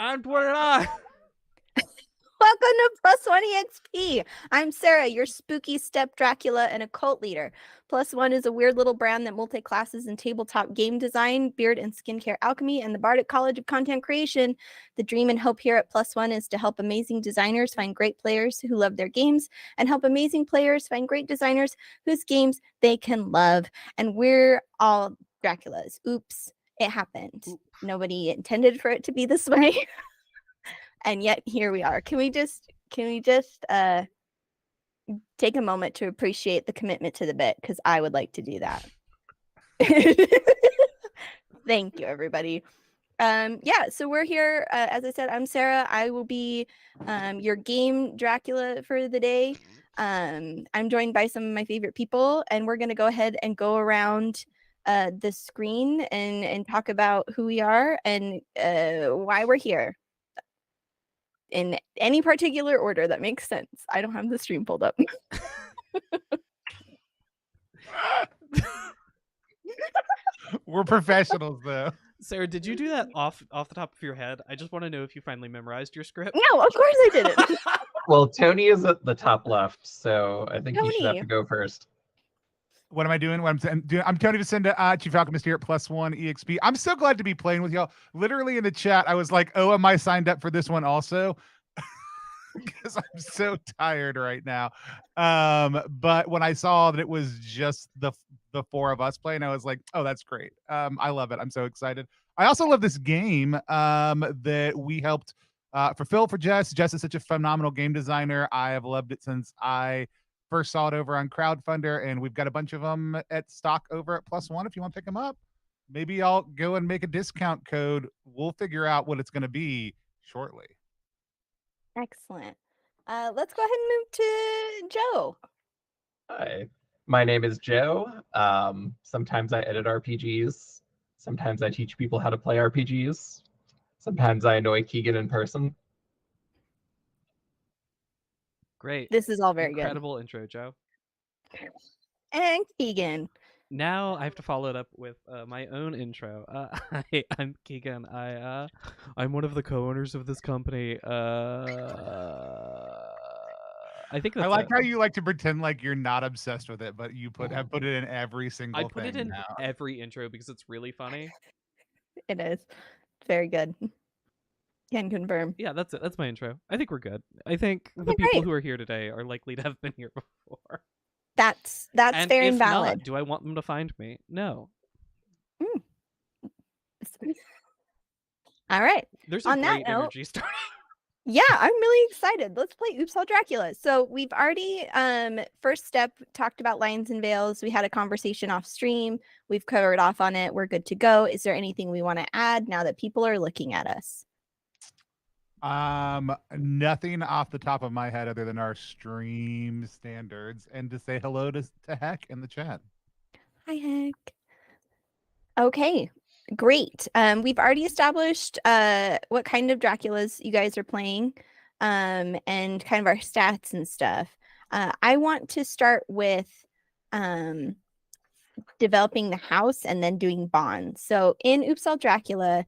And voila! Welcome to Plus One EXP. I'm Sarah, your spooky step Dracula and occult leader. Plus One is a weird little brand that multi-classes in tabletop game design, beard and skincare alchemy, and the Bardic College of Content Creation. The dream and hope here at Plus One is to help amazing designers find great players who love their games, and help amazing players find great designers whose games they can love. And we're all Draculas. Oops, it happened. Nobody intended for it to be this way. And yet here we are. Can we just take a moment to appreciate the commitment to the bit? Because I would like to do that. Thank you, everybody. Yeah, so we're here. As I said, I'm Sarah. I will be your game Dracula for the day. I'm joined by some of my favorite people, and we're going to go ahead and go around the screen and talk about who we are and why we're here. In any particular order that makes sense. I don't have the stream pulled up. We're professionals, though. Sarah, did you do that off the top of your head? I just want to know if you finally memorized your script. No, of course I didn't. Well, Tony is at the top left, so I think he should have Tony. to go first. What am I doing? I'm Tony Vicinda, Chief Alchemist here at Plus One EXP. I'm so glad to be playing with y'all. Literally in the chat, I was like, oh, am I signed up for this one also? Because I'm so tired right now. But when I saw that it was just the four of us playing, I was like, oh, that's great. I love it. I'm so excited. I also love this game that we helped fulfill for Jess. Jess is such a phenomenal game designer. I have loved it since I first saw it over on Crowdfunder, and we've got a bunch of them at stock over at Plus One if you want to pick them up. Maybe I'll go and make a discount code. We'll figure out what it's going to be shortly. Excellent. Let's go ahead and move to Joe. Hi, my name is Joe. Sometimes I edit RPGs. Sometimes I teach people how to play RPGs. Sometimes I annoy Keegan in person. Great. This is all very Incredible intro, Joe. good. And Keegan. Now I have to follow it up with my own intro. Hi, I'm Keegan. I'm one of the co-owners of this company. I think that's I like it. how you like to pretend like you're not obsessed with it, but you have put it in every single I thing. put it in now. every intro because it's really funny. It is. Very good. Can confirm. Yeah, that's it. That's my intro. I think we're good. I think the Okay, people great. who are here today are likely to have been here before. That's And fair if and valid. not, do I want them to find me? No. All right. There's a On that great note- energy starting. Yeah, I'm really excited. Let's play Oops All Dracula. So we've already first step talked about Lions and Veils. We had a conversation off stream. We've covered off on it. We're good to go. Is there anything we want to add now that people are looking at us? Nothing off the top of my head other than our stream standards, and to say hello to Heck in the chat. Hi, Heck. Okay, great. We've already established what kind of Draculas you guys are playing, and kind of our stats and stuff. I want to start with developing the house and then doing bonds. So in Oops All Dracula,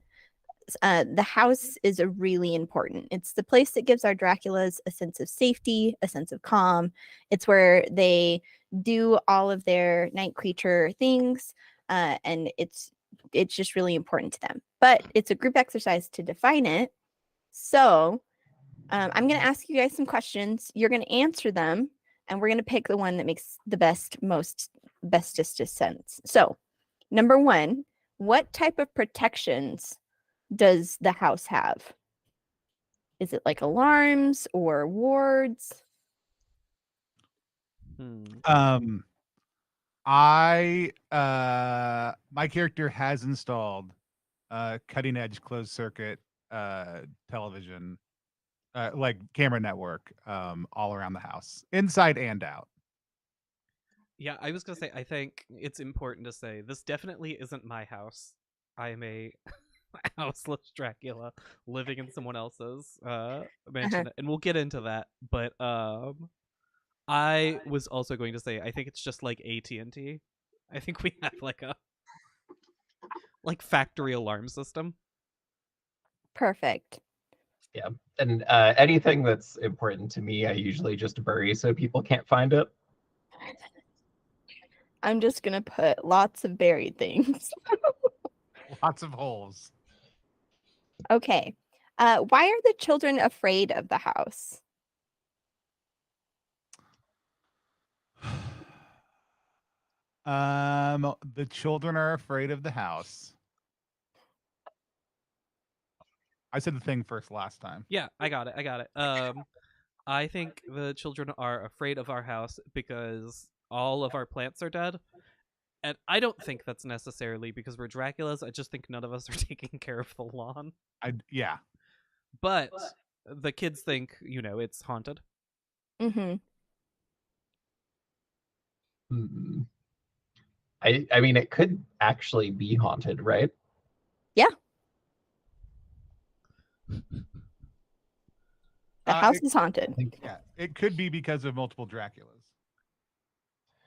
the house is a really important. It's the place that gives our Draculas a sense of safety, a sense of calm. It's where they do all of their night creature things, and it's just really important to them. But it's a group exercise to define it. So I'm going to ask you guys some questions. You're going to answer them, and we're going to pick the one that makes the bestest sense. So, number one, what type of protections does the house have? Is it like alarms or wards? My character has installed cutting edge closed circuit television, like camera network, all around the house, inside and out. Yeah, I was gonna say, I think it's important to say this definitely isn't my house. I am a houseless Dracula living in someone else's mansion, and we'll get into that. But I was also going to say, I think it's just like AT&T. I think we have like a factory alarm system. Perfect. And anything that's important to me, I usually just bury so people can't find it. I'm just gonna put lots of buried things. Lots of holes. Okay. Why are the children afraid of the house? The children are afraid of the house. I said the thing first last time. Yeah, I got it. I think the children are afraid of our house because all of our plants are dead. And I don't think that's necessarily because we're Draculas. I just think none of us are taking care of the lawn. Yeah. But the kids think, it's haunted. Mm-hmm. Hmm. I mean, it could actually be haunted, right? Yeah. The house is haunted. Yeah, it could be because of multiple Draculas.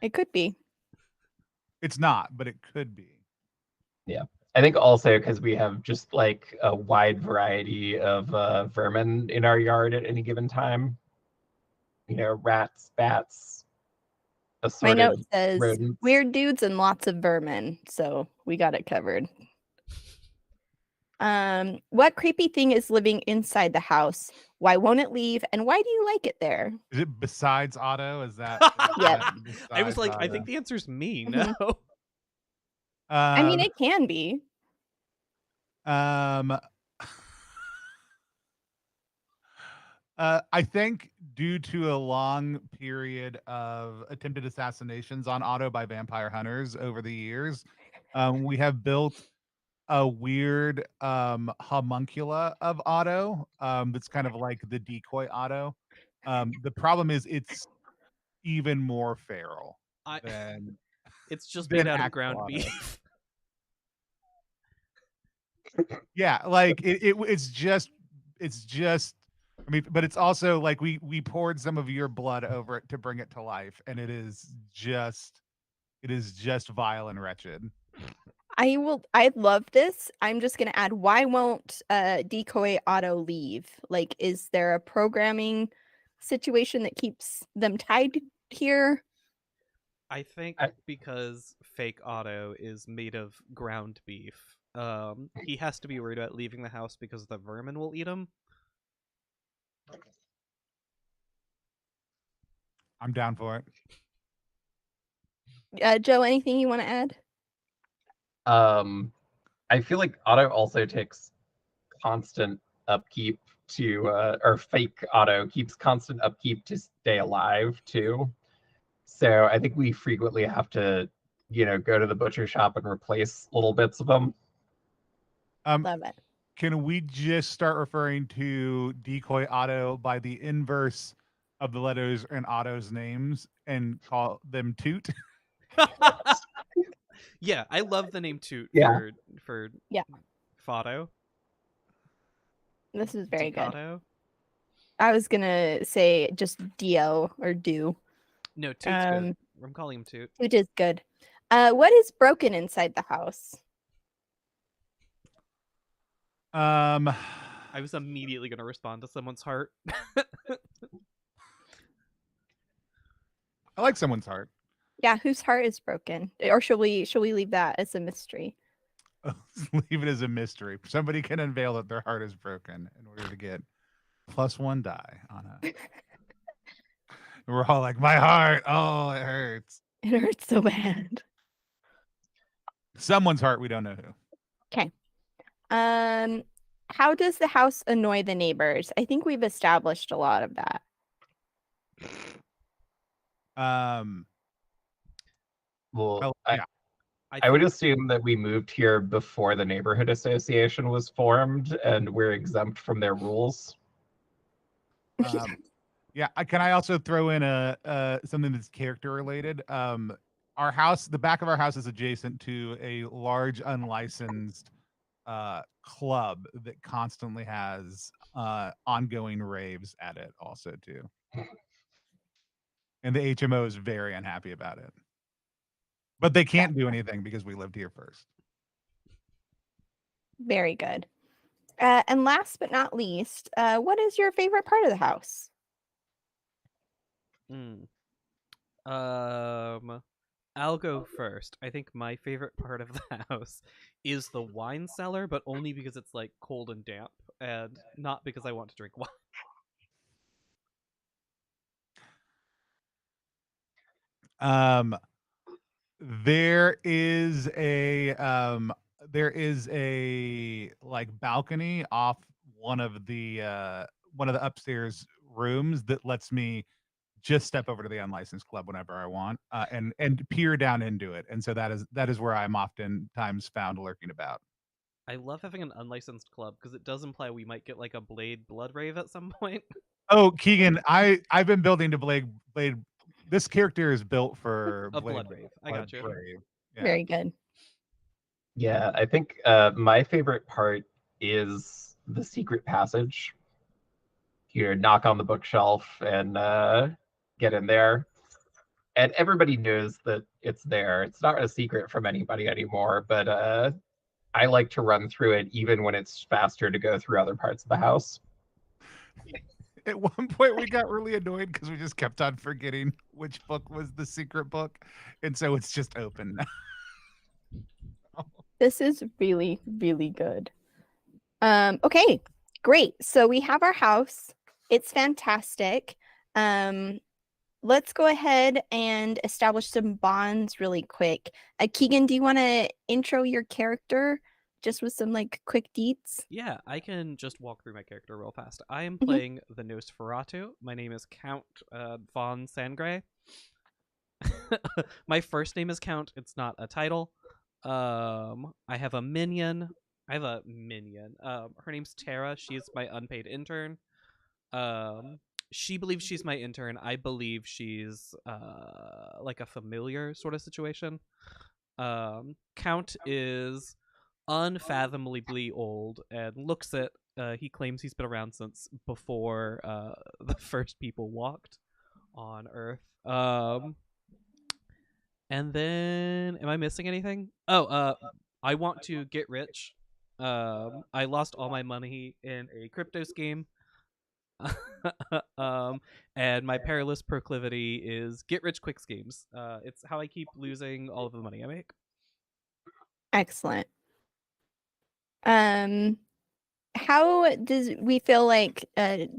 It could be. It's not, but it could be. Yeah. I think also because we have just like a wide variety of vermin in our yard at any given time. Rats, bats, My assorted note says rodents. weird dudes and lots of vermin, so we got it covered. What creepy thing is living inside the house? Why won't it leave? And why do you like it there? Is it besides Otto? Is that? Yeah. I was like, I Otto? think the answer's me. Mhm. No. I mean, it can be. I think due to a long period of attempted assassinations on Otto by vampire hunters over the years, we have built a weird homuncula of Otto that's kind of like the decoy Otto. The problem is it's even more feral than It's just than made out of actual ground Otto. beef. Yeah, like it's just I mean, but it's also like we poured some of your blood over it to bring it to life, and it is just vile and wretched. I love this. I'm just gonna add, why won't decoy Otto leave? Like, is there a programming situation that keeps them tied here? I think because fake Otto is made of ground beef, he has to be worried about leaving the house because the vermin will eat him. I'm down for it. Joe, anything you want to add? I feel like Otto also takes constant upkeep to, or fake Otto keeps constant upkeep to stay alive too. So I think we frequently have to, go to the butcher shop and replace little bits of them. Love it. Can we just start referring to decoy Otto by the inverse of the letters in Otto's names and call them Toot? Yeah, I love the name Toot for Fotto. This is very good. Decato. I was gonna say just DL or do. No, Toot's good. I'm calling him Toot. Toot is good. What is broken inside the house? I was immediately going to respond to someone's heart. I like someone's heart. Yeah, whose heart is broken? Or shall we leave that as a mystery? Leave it as a mystery. Somebody can unveil that their heart is broken in order to get +1 die on a. We're all like, my heart. Oh, it hurts. It hurts so bad. Someone's heart. We don't know who. Okay. How does the house annoy the neighbors? I think we've established a lot of that. Well, yeah. I would assume that we moved here before the neighborhood association was formed, and we're exempt from their rules. Yeah, can I also throw in a something that's character related? Our house, the back of our house is adjacent to a large unlicensed club that constantly has ongoing raves at it also too. And the HMO is very unhappy about it. But they can't do anything because we lived here first. Very good. And last but not least, what is your favorite part of the house? I'll go first. I think my favorite part of the house is the wine cellar, but only because it's like cold and damp, and not because I want to drink wine. There is a like balcony off one of the upstairs rooms that lets me just step over to the unlicensed club whenever I want, and peer down into it. And so that is where I'm oftentimes found lurking about. I love having an unlicensed club because it does imply we might get like a Blade Blood Rave at some point. Oh, Keegan, I've been building to Blade. This character is built for A Blood Rave. I got you. Yeah. Very good. Yeah, I think my favorite part is the secret passage. You knock on the bookshelf and get in there. And everybody knows that it's there. It's not a secret from anybody anymore, but I like to run through it even when it's faster to go through other parts of the house. At one point, we got really annoyed because we just kept on forgetting which book was the secret book. And so it's just open now. This is really, really good. Okay, great. So we have our house. It's fantastic. Let's go ahead and establish some bonds really quick. Keegan, do you want to intro your character just with some like quick deets? Yeah, I can just walk through my character real fast. I am playing the Nosferatu. My name is Count von Sangre. My first name is Count. It's not a title. I have a minion. Her name's Tara. She's my unpaid intern. She believes she's my intern. I believe she's like a familiar sort of situation. Count is unfathomably old and looks it. He claims he's been around since before the first people walked on Earth. And then, am I missing anything? Oh, I want to get rich. I lost all my money in a crypto scheme. And my perilous proclivity is get rich quick schemes. It's how I keep losing all of the money I make. Excellent. How does we feel like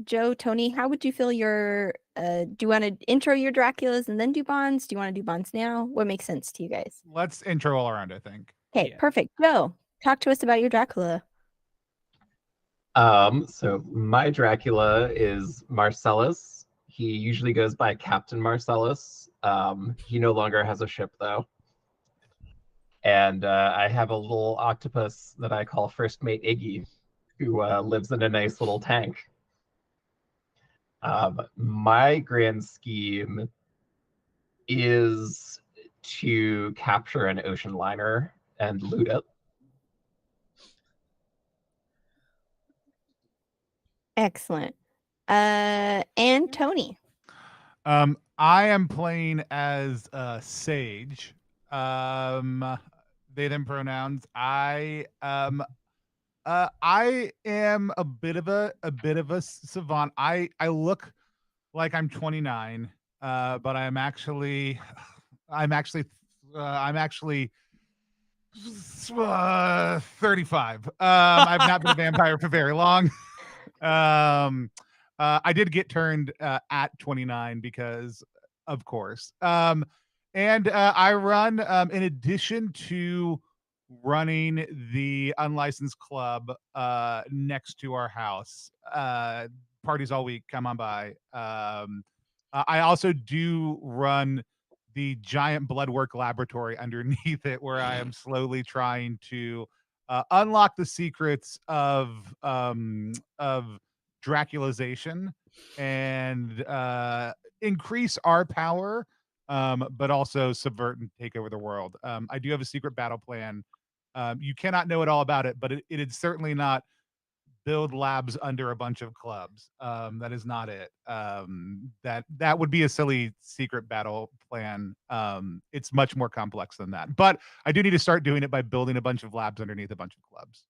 Joe, Tony, how would you feel your do you want to intro your Draculas and then do bonds? Do you want to do bonds now? What makes sense to you guys? Let's intro all around, I think. Okay, Yeah. perfect. Joe, talk to us about your Dracula. So my Dracula is Marcellus. He usually goes by Captain Marcellus. He no longer has a ship though. And I have a little octopus that I call First Mate Iggy, who lives in a nice little tank. My grand scheme is to capture an ocean liner and loot it. Excellent. And Tony. I am playing as Sage. They them pronouns. I am a bit of a savant. I look like I'm 29, but I'm actually 35. I've not been a vampire for very long. I did get turned at 29 because, of course. And I run, in addition to running the unlicensed club next to our house. Parties all week. Come on by. I also do run the giant bloodwork laboratory underneath it, where I am slowly trying to unlock the secrets of Draculization and increase our power, but also subvert and take over the world. I do have a secret battle plan. You cannot know it all about it, but it is certainly not build labs under a bunch of clubs. That is not it. That would be a silly secret battle plan. It's much more complex than that. But I do need to start doing it by building a bunch of labs underneath a bunch of clubs.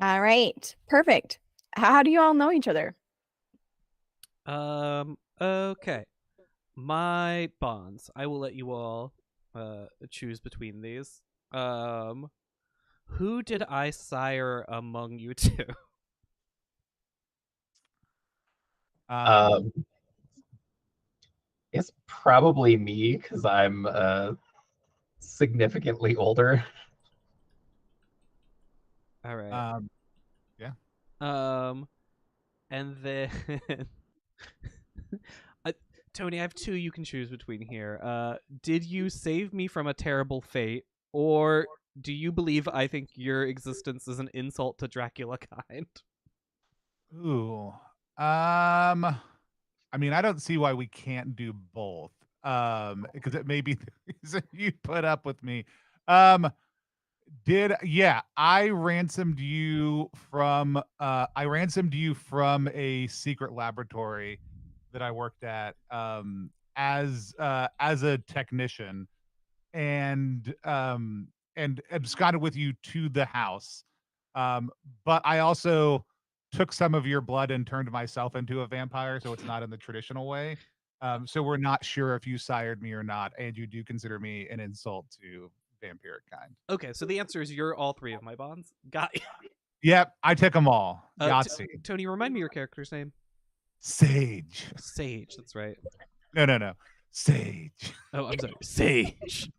All right. Perfect. How do you all know each other? Okay. My bonds. I will let you all choose between these. Who did I sire among you two? Um, it's probably me because I'm significantly older. All right. Yeah. And then uh, Tony, I have two you can choose between here. Did you save me from a terrible fate, or do you believe I think your existence is an insult to Dracula kind? Ooh. I mean, I don't see why we can't do both. Because it may be the reason you put up with me. Um, I ransomed you from a secret laboratory that I worked at as a technician and absconded with you to the house. But I also took some of your blood and turned myself into a vampire, so it's not in the traditional way. So we're not sure if you sired me or not, and you do consider me an insult to vampiric kind. Okay, so the answer is you're all three of my bonds. Got you. Yep, I took them all. Yahtzee. Tony, remind me your character's name. Sage. Sage. That's right. No. Sage. Oh, I'm sorry. Sage.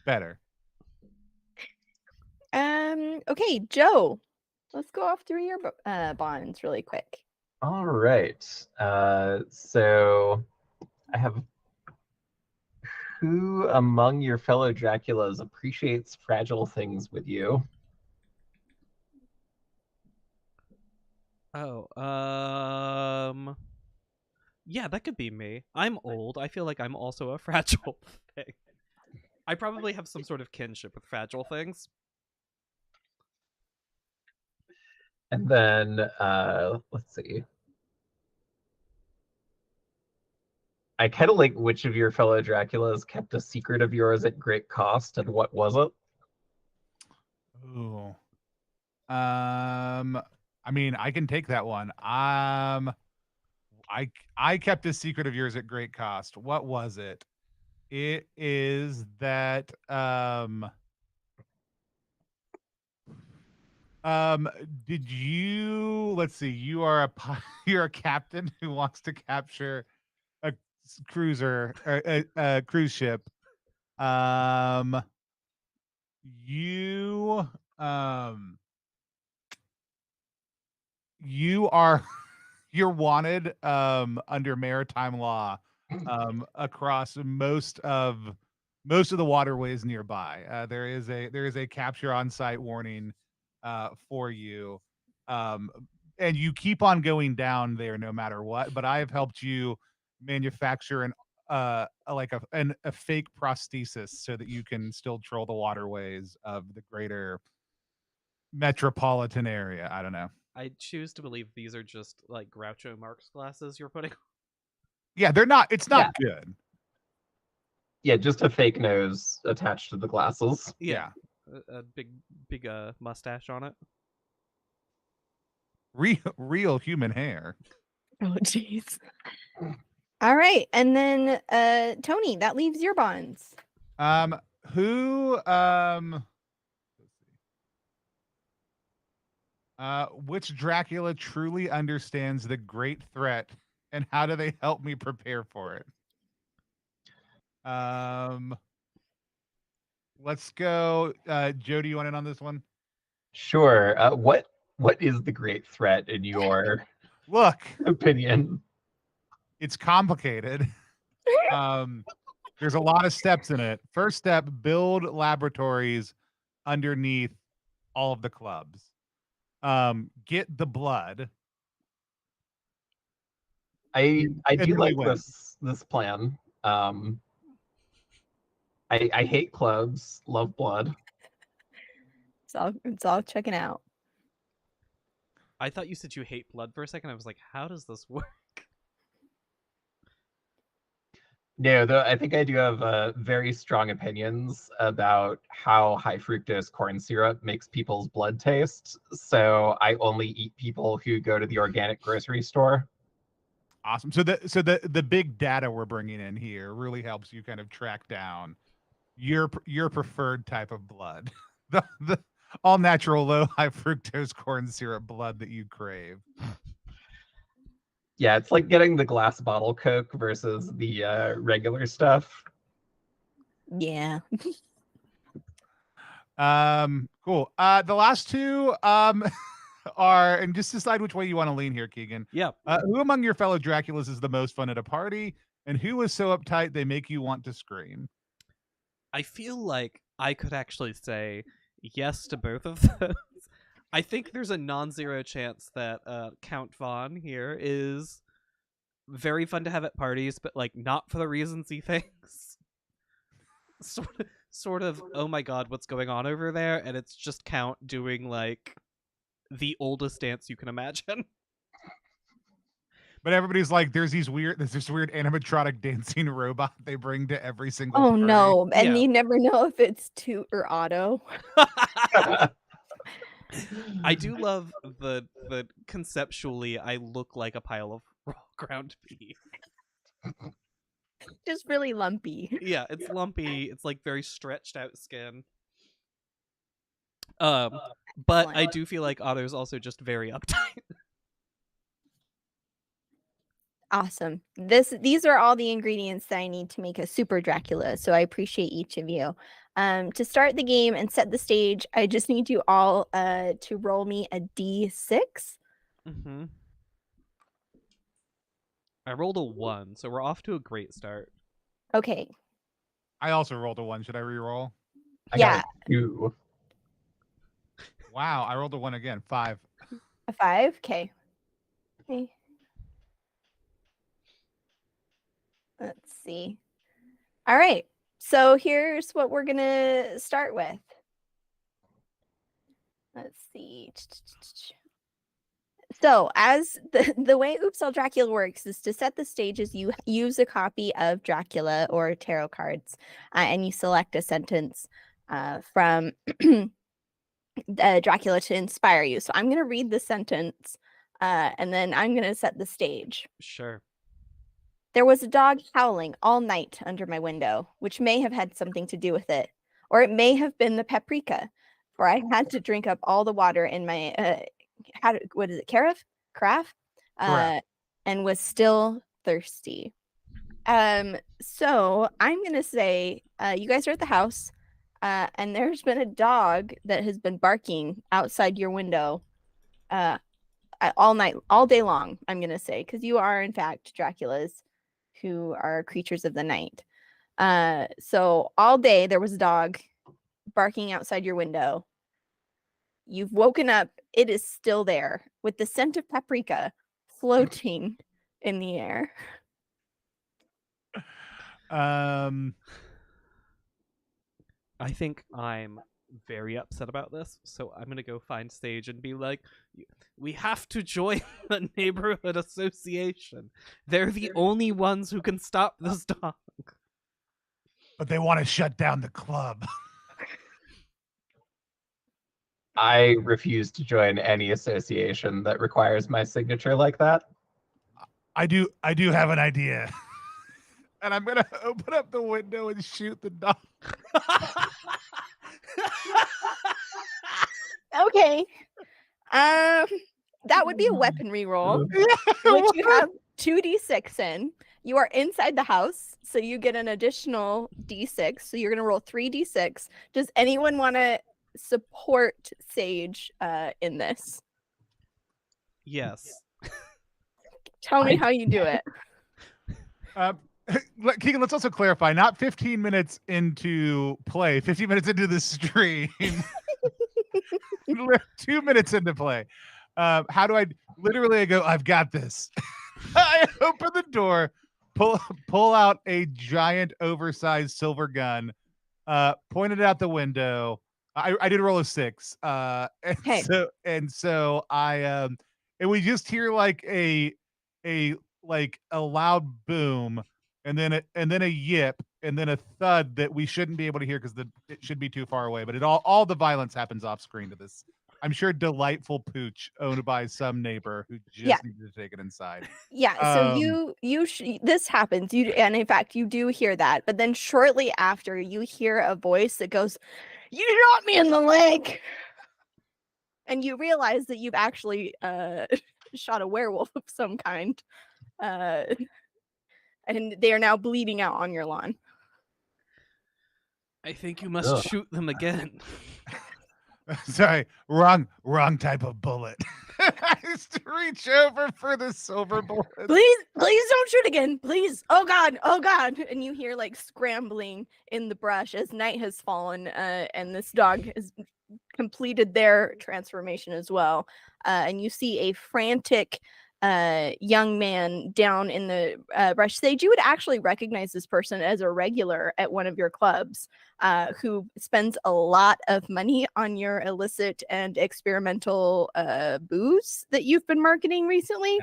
Better. Okay, Joe. Let's go off through your bonds really quick. All right. So I have who among your fellow Draculas appreciates fragile things with you? Oh, yeah, that could be me. I'm old. I feel like I'm also a fragile thing. I probably have some sort of kinship with fragile things. And then let's see. I kind of like which of your fellow Draculas kept a secret of yours at great cost, and what was it? Ooh. I mean, I can take that one. I kept a secret of yours at great cost. What was it? It is that did you let's see, you're a captain who wants to capture a cruiser or a cruise ship. Um you um you are you're wanted under maritime law across most of the waterways nearby. There is a capture on site warning for you, um, and you keep on going down there no matter what. But I have helped you manufacture a fake prosthesis so that you can still troll the waterways of the greater metropolitan area. I don't know. I choose to believe these are just like Groucho Marx glasses you're putting. Yeah, they're not. It's not good. Yeah, just a fake nose attached to the glasses. Yeah. A big mustache on it. Real human hair. Oh, jeez. All right, and then Tony, that leaves your bonds. Which Dracula truly understands the great threat, and how do they help me prepare for it? Let's go. Joe, do you want in on this one? Sure. What is the great threat in your Look, opinion? it's complicated. There's a lot of steps in it. First step, build laboratories underneath all of the clubs. Get the blood. I And do then we like win. this plan. I hate clubs, love blood. It's all checking out. I thought you said you hate blood for a second. I was like, how does this work? No, though I think I do have very strong opinions about how high fructose corn syrup makes people's blood taste. So I only eat people who go to the organic grocery store. Awesome. So the big data we're bringing in here really helps you kind of track down your preferred type of blood, the all natural low high fructose corn syrup blood that you crave. Yeah, it's like getting the glass bottle Coke versus the regular stuff. Yeah. Cool. The last two are, and just decide which way you want to lean here, Keegan. Yeah. Who among your fellow Draculas is the most fun at a party, and who is so uptight they make you want to scream? I feel like I could actually say yes to both of those. I think there's a non-zero chance that Count Vaughn here is very fun to have at parties, but like not for the reasons he thinks. Sort of, oh my god, what's going on over there? And it's just Count doing like the oldest dance you can imagine. But everybody's like, there's this weird animatronic dancing robot they bring to every single Oh party. no, and Yeah. you never know if it's Toot or Otto. I do love the conceptually I look like a pile of raw ground beef. Just really lumpy. Yeah, it's lumpy. It's like very stretched out skin. But Excellent. I do feel like Otto's also just very uptight. Awesome. These are all the ingredients that I need to make a super Dracula, so I appreciate each of you. To start the game and set the stage, I just need you all to roll me a d6. Mm-hmm. I rolled a 1, so we're off to a great start. Okay. I also rolled a 1. Should I re-roll? I Yeah. got a 2. Wow, I rolled a 1 again. 5. A 5? Okay. Okay. Let's see. All right. So here's what we're going to start with. Let's see. So as the way Oops All Dracula works is to set the stage is you use a copy of Dracula or tarot cards and you select a sentence from Dracula to inspire you. So I'm going to read the sentence and then I'm going to set the stage. Sure. There was a dog howling all night under my window, which may have had something to do with it. Or it may have been the paprika, for I had to drink up all the water in my, what is it, carafe? Correct. And was still thirsty. So I'm going to say, you guys are at the house, and there's been a dog that has been barking outside your window all night, all day long, I'm going to say, because you are, in fact, Draculas who are creatures of the night. So all day there was a dog barking outside your window. You've woken up. It is still there with the scent of paprika floating in the air. I think I'm very upset about this, so I'm gonna go find Sage and be like, we have to join the neighborhood association. They're the only ones who can stop this dog. But they want to shut down the club. I refuse to join any association that requires my signature like that. I do have an idea. And I'm gonna open up the window and shoot the dog. Okay. That would be a weaponry roll, which you have 2d6 in. You are inside the house, so you get an additional d6. So you're going to roll 3d6. Does anyone want to support Sage in this? Yes. Tell me how you do it. Keegan, let's also clarify, not 15 minutes into play, 15 minutes into the stream. 2 minutes into play. How do I go, I've got this. I open the door, pull out a giant oversized silver gun, point it out the window. I did roll a 6. And so I and we just hear like a loud boom and then a yip, and then a thud that we shouldn't be able to hear because it should be too far away. But all the violence happens off screen to this. I'm sure delightful pooch owned by some neighbor who just needed to take it inside. Yeah, so this happens. And in fact, you do hear that. But then shortly after, you hear a voice that goes, "You shot me in the leg," and you realize that you've actually shot a werewolf of some kind, and they are now bleeding out on your lawn. I think you must shoot them again. Sorry, wrong type of bullet. I used to reach over for the silver bullet. Please don't shoot again, please. Oh God. And you hear like scrambling in the brush as night has fallen, and this dog has completed their transformation as well. And you see a frantic young man down in the brush. Sage, you would actually recognize this person as a regular at one of your clubs, who spends a lot of money on your illicit and experimental booze that you've been marketing recently.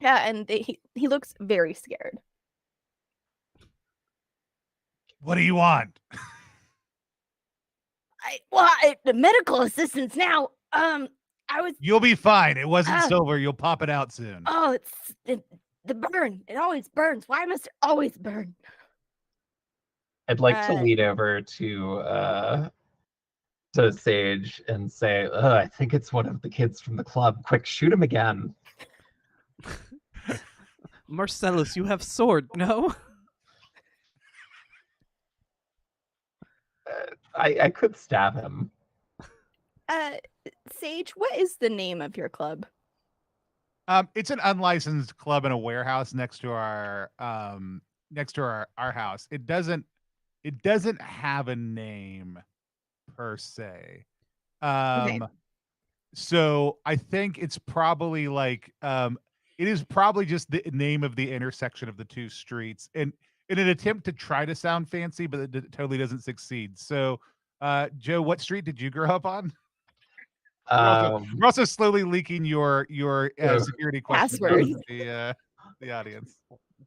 Yeah, and he looks very scared. What do you want? The medical assistance now. You'll be fine. It wasn't silver. You'll pop it out soon. Oh, it's the burn. It always burns. Why must it always burn? I'd like to lead over to Sage and say, I think it's one of the kids from the club. Quick, shoot him again. Marcellus, you have sword, no? I could stab him. Sage, what is the name of your club? It's an unlicensed club in a warehouse next to our house. It doesn't have a name per se. Okay. So I think it's probably like it is probably just the name of the intersection of the two streets, and in an attempt to try to sound fancy, but it totally doesn't succeed. So, Joe, what street did you grow up on? We're also slowly leaking your security password to the audience.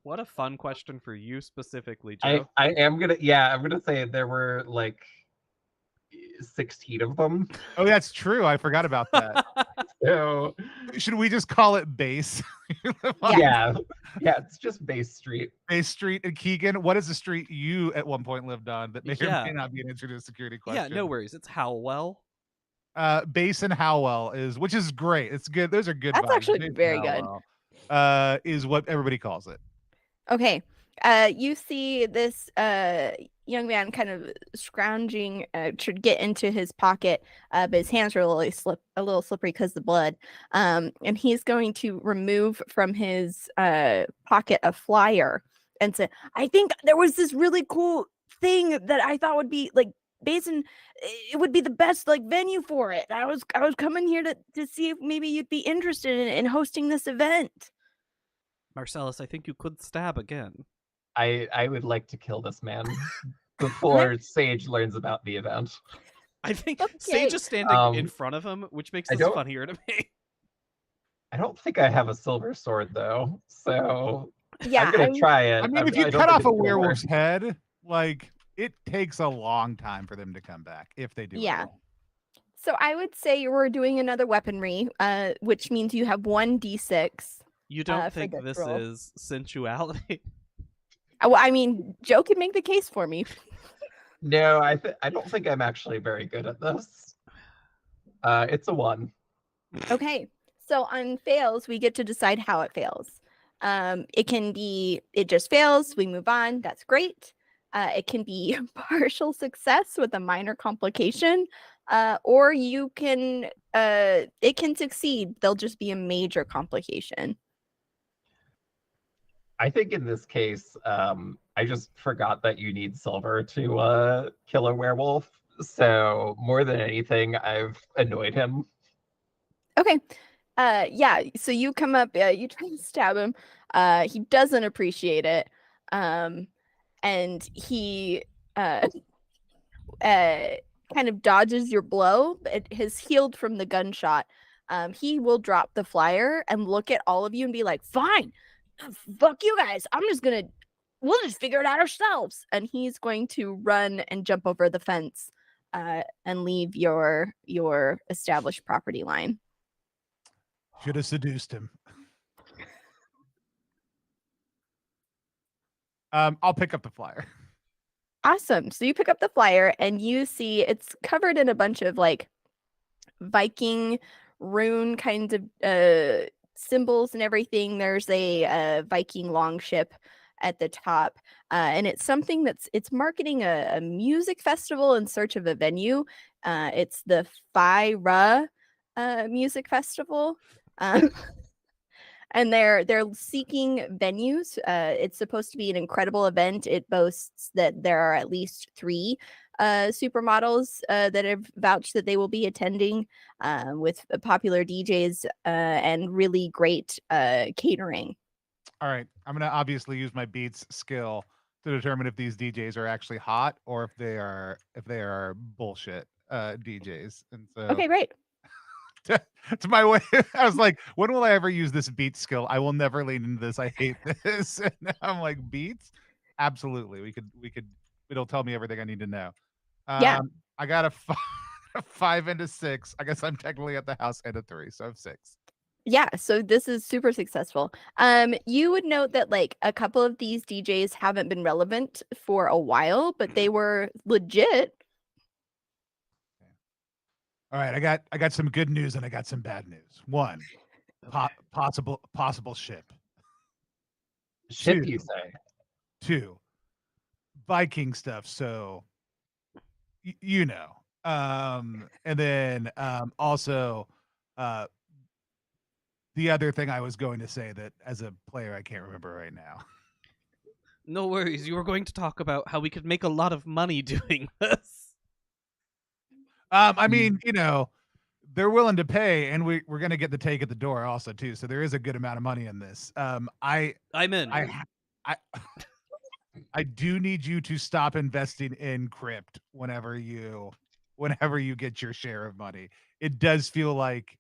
What a fun question for you specifically, Joe. I'm gonna say there were like 16 of them. Oh, that's true. I forgot about that. So should we just call it Base? Yeah, it's just Base Street. Base Street. And Keegan, what is the street you at one point lived on that may or may not be an answer to a security question? Yeah, no worries. It's Howell. Base and Howell which is great. It's good. Those are good. That's actually very good. Is what everybody calls it. Okay. You see this young man kind of scrounging to get into his pocket, but his hands are a little slippery because of the blood. And he's going to remove from his pocket a flyer and say, "I think there was this really cool thing that I thought would be like Basin. It would be the best like venue for it. I was coming here to see if maybe you'd be interested in hosting this event." Marcellus, I think you could stab again. I would like to kill this man before Sage learns about the event. I think Sage is standing in front of him, which makes this funnier to me. I don't think I have a silver sword though, so yeah, I'm gonna try it. I mean, if you cut off a werewolf's head, like it takes a long time for them to come back if they do. Yeah. So I would say we're doing another weaponry, which means you have 1d6. You don't think this is sensuality? Well, I mean, Joe can make the case for me. No, I don't think I'm actually very good at this. It's a 1. Okay, so on fails, we get to decide how it fails. It can be it just fails, we move on. That's great. It can be partial success with a minor complication, or you can it can succeed. There'll just be a major complication. I think in this case, I just forgot that you need silver to kill a werewolf. So more than anything, I've annoyed him. Okay. Yeah. So you come up, you try to stab him. He doesn't appreciate it. And he kind of dodges your blow. It has healed from the gunshot. He will drop the flyer and look at all of you and be like, "Fine. fuck you guys. We'll just figure it out ourselves. And he's going to run and jump over the fence and leave your established property line. Should have seduced him. I'll pick up the flyer. Awesome. So you pick up the flyer and you see it's covered in a bunch of like Viking rune kinds of symbols and everything. There's a Viking longship at the top, and it's something it's marketing a music festival in search of a venue. It's the Fyra music festival. And they're seeking venues. It's supposed to be an incredible event. It boasts that there are at least 3 supermodels that have vouched that they will be attending, with popular DJs and really great catering. All right, I'm gonna obviously use my beats skill to determine if these DJs are actually hot or if they are bullshit DJs. And so Okay, great. to my way, I was like, when will I ever use this beat skill? I will never lean into this. I hate this. And I'm like, beats? Absolutely. We could it'll tell me everything I need to know. Yeah. I got a 5 and a 6. I guess I'm technically at the house and a 3, so I have 6. Yeah, so this is super successful. You would note that like a couple of these DJs haven't been relevant for a while, but they were legit. All right, I got some good news and I got some bad news. 1, possible ship. Ship, 2, you say? 2, Viking stuff. So you know, and then also the other thing I was going to say that as a player I can't remember right now. No worries. You were going to talk about how we could make a lot of money doing this. I mean, you know, they're willing to pay, and we're gonna get the take at the door also too. So there is a good amount of money in this. I'm in. I do need you to stop investing in crypt whenever you get your share of money. It does feel like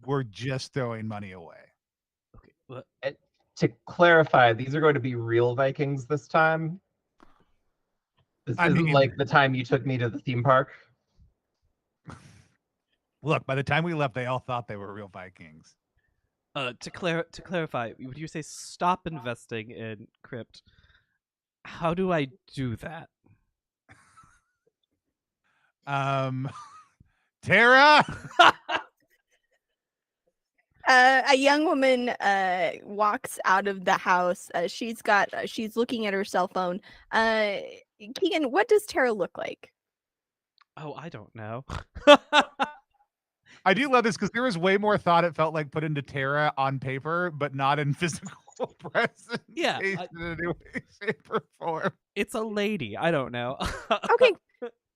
we're just throwing money away. Okay. What? To clarify, these are going to be real Vikings this time. This isn't like the time you took me to the theme park. Look, by the time we left, they all thought they were real Vikings. To clarify, would you say stop investing in crypt? How do I do that? Tara. A young woman walks out of the house. She's looking at her cell phone. Keegan, what does Tara look like? Oh, I don't know. I do love this because there was way more thought, it felt like, put into Tara on paper, but not in physical presence. Yeah, in any way, shape, or form. It's a lady. I don't know. Okay.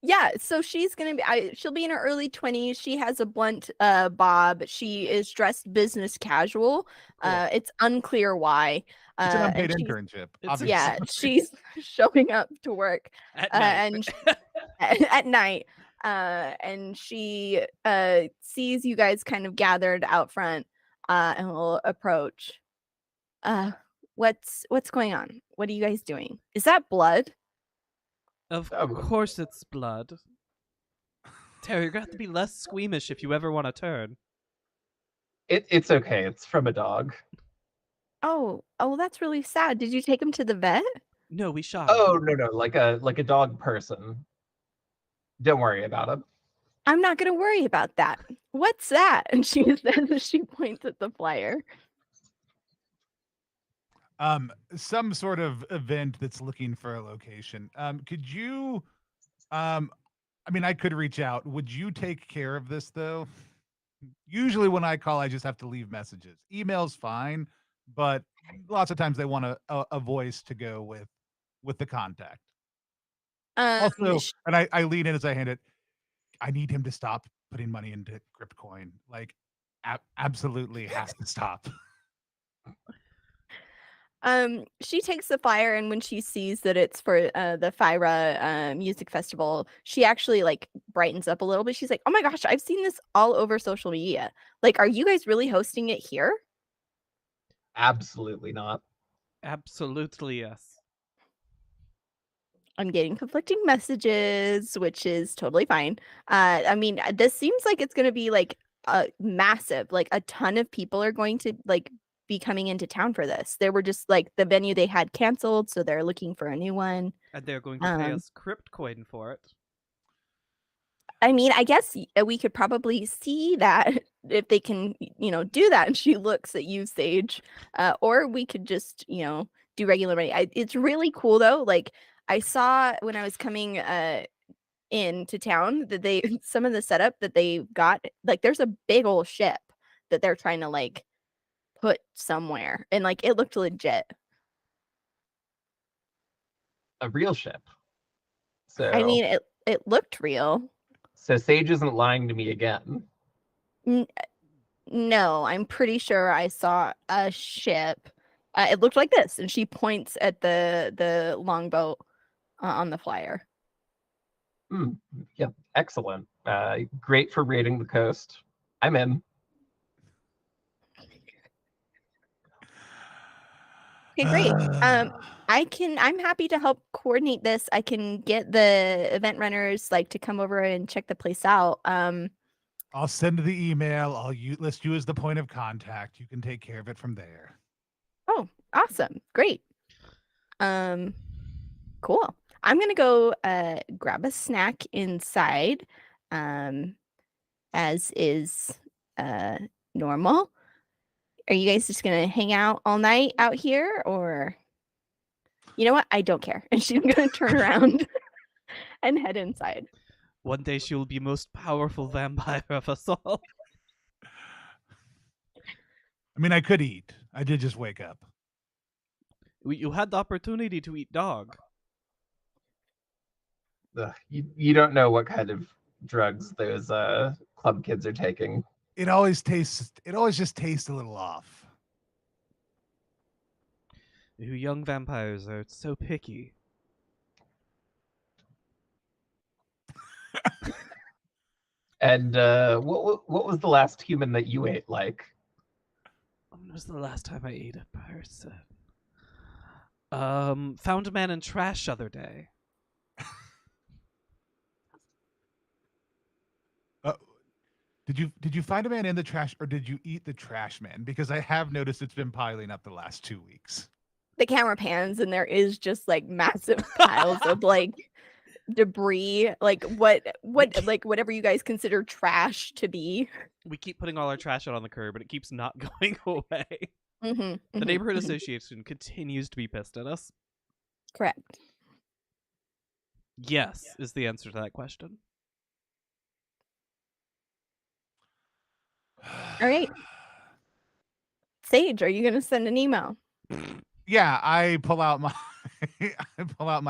Yeah, so she's gonna be. She'll be in her early 20s. She has a blunt bob. She is dressed business casual. Cool. It's unclear why. It's an unpaid and internship. It's- yeah, she's showing up to work At night. and at night. And she sees you guys kind of gathered out front, and will approach. What's going on? What are you guys doing? Is that blood? Of Oh. course it's blood. Terry, you're gonna have to be less squeamish if you ever want to turn. It's okay. It's from a dog. Oh, that's really sad. Did you take him to the vet? No, we shot him. Oh no, like a dog person. Don't worry about it. I'm not gonna worry about that. What's that? And she says as she points at the flyer. Some sort of event that's looking for a location. Could you I mean, I could reach out. Would you take care of this though? Usually when I call, I just have to leave messages. Email's fine, but lots of times they want a voice to go with the contact. Also, and I lean in as I hand it, I need him to stop putting money into CryptCoin. Like, absolutely has to stop. She takes the flyer, and when she sees that it's for the Fyra music festival, she actually like brightens up a little bit. She's like, "Oh my gosh, I've seen this all over social media. Like, are you guys really hosting it here?" Absolutely not. Absolutely yes. I'm getting conflicting messages, which is totally fine. I mean, this seems like it's going to be like massive. Like a ton of people are going to like be coming into town for this. They were just like the venue they had canceled, so they're looking for a new one. And they're going to pay us crypt coin for it. I mean, I guess we could probably see that if they can, do that. And she looks at you, Sage. Or we could just, do regular money. It's really cool though. Like I saw when I was coming into town that they some of the setup that they got, like there's a big old ship that they're trying to like put somewhere, and like it looked legit. A real ship. So I mean, it looked real. So Sage isn't lying to me again. No, I'm pretty sure I saw a ship. It looked like this, and she points at the longboat on the flyer. Yeah, excellent. Great for raiding the coast. I'm in. Okay, great. I'm happy to help coordinate this. I can get the event runners like to come over and check the place out. I'll send the email. I'll list you as the point of contact. You can take care of it from there. Oh, awesome. Great. Cool. I'm gonna go grab a snack inside, as is normal. Are you guys just gonna hang out all night out here, or you know what? I don't care. And she's gonna turn around and head inside. One day she will be most powerful vampire of us all. I mean, I could eat. I did just wake up. You had the opportunity to eat dog. You don't know what kind of drugs those club kids are taking. It always just tastes a little off. You young vampires are so picky. And what was the last human that you ate like? When was the last time I ate a person? Found a man in trash other day. Did you find a man in the trash, or did you eat the trash man? Because I have noticed it's been piling up the last 2 weeks. The camera pans and there is just like massive piles of like debris, like what like whatever you guys consider trash to be. We keep putting all our trash out on the curb, but it keeps not going away. The neighborhood association continues to be pissed at us. Correct. Yes, is the answer to that question. All right. Sage, are you going to send an email? Yeah, I pull out my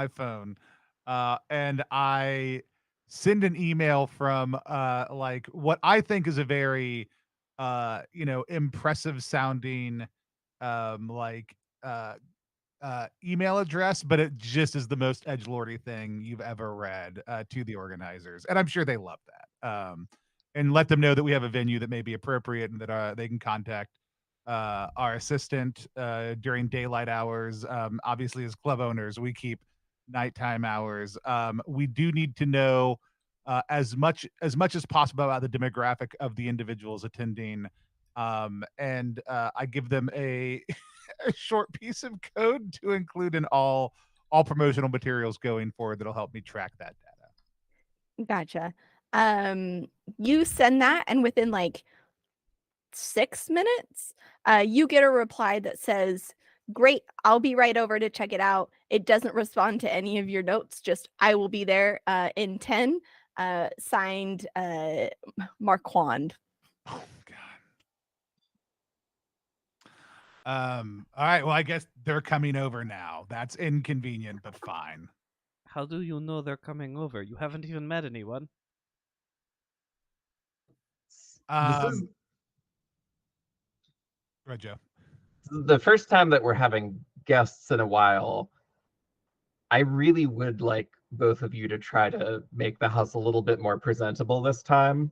phone, and I send an email from like what I think is a very impressive sounding email address, but it just is the most edgelordy thing you've ever read to the organizers, and I'm sure they love that. And let them know that we have a venue that may be appropriate, and that they can contact our assistant during daylight hours. Obviously, as club owners, we keep nighttime hours. We do need to know as much as possible about the demographic of the individuals attending, and I give them a short piece of code to include in all promotional materials going forward that'll help me track that data. Gotcha. You send that, and within like 6 minutes, you get a reply that says, "Great, I'll be right over to check it out." It doesn't respond to any of your notes, just "I will be there in 10." Signed, Marquand. Oh God. All right. Well, I guess they're coming over now. That's inconvenient, but fine. How do you know they're coming over? You haven't even met anyone. This is Right, Joe. the first time that we're having guests in a while. I really would like both of you to try to make the house a little bit more presentable this time.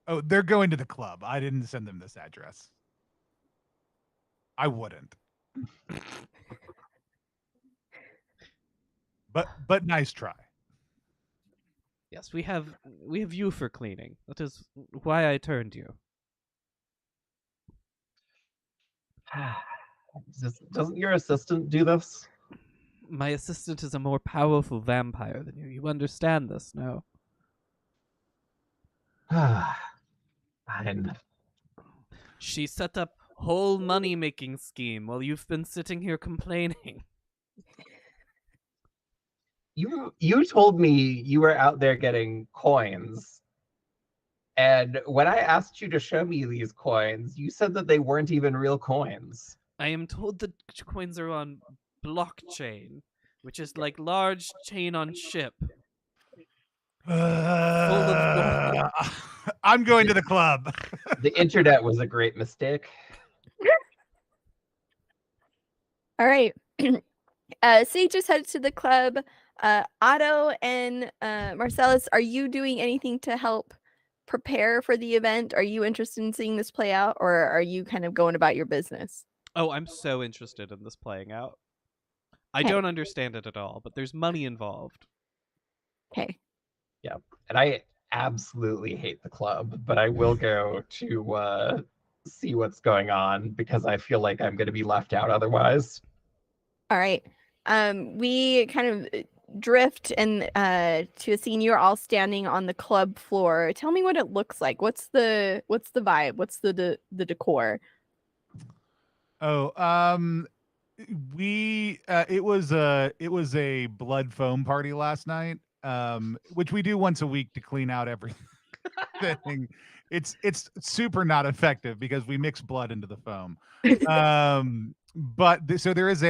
Oh, they're going to the club. I didn't send them this address. I wouldn't. But nice try. Yes, we have you for cleaning. That is why I turned you. Doesn't your assistant do this? My assistant is a more powerful vampire than you. You understand this, no? Fine. She set up whole money-making scheme while you've been sitting here complaining. You told me you were out there getting coins. And when I asked you to show me these coins, you said that they weren't even real coins. I am told that coins are on blockchain, which is like large chain on ship. I'm going to the club. The internet was a great mistake. All right. Sage just headed to the club. Otto and Marcellus, are you doing anything to help prepare for the event? Are you interested in seeing this play out, or are you kind of going about your business? Oh, I'm so interested in this playing out. I Okay. don't understand it at all, but there's money involved. Okay. Yeah. And I absolutely hate the club, but I will go to see what's going on because I feel like I'm going to be left out otherwise. All right. We kind of drift and to a scene. You're all standing on the club floor. Tell me what it looks like. What's the vibe? What's the decor? Oh, it was a blood foam party last night, which we do once a week to clean out everything. It's super not effective because we mix blood into the foam. But so there is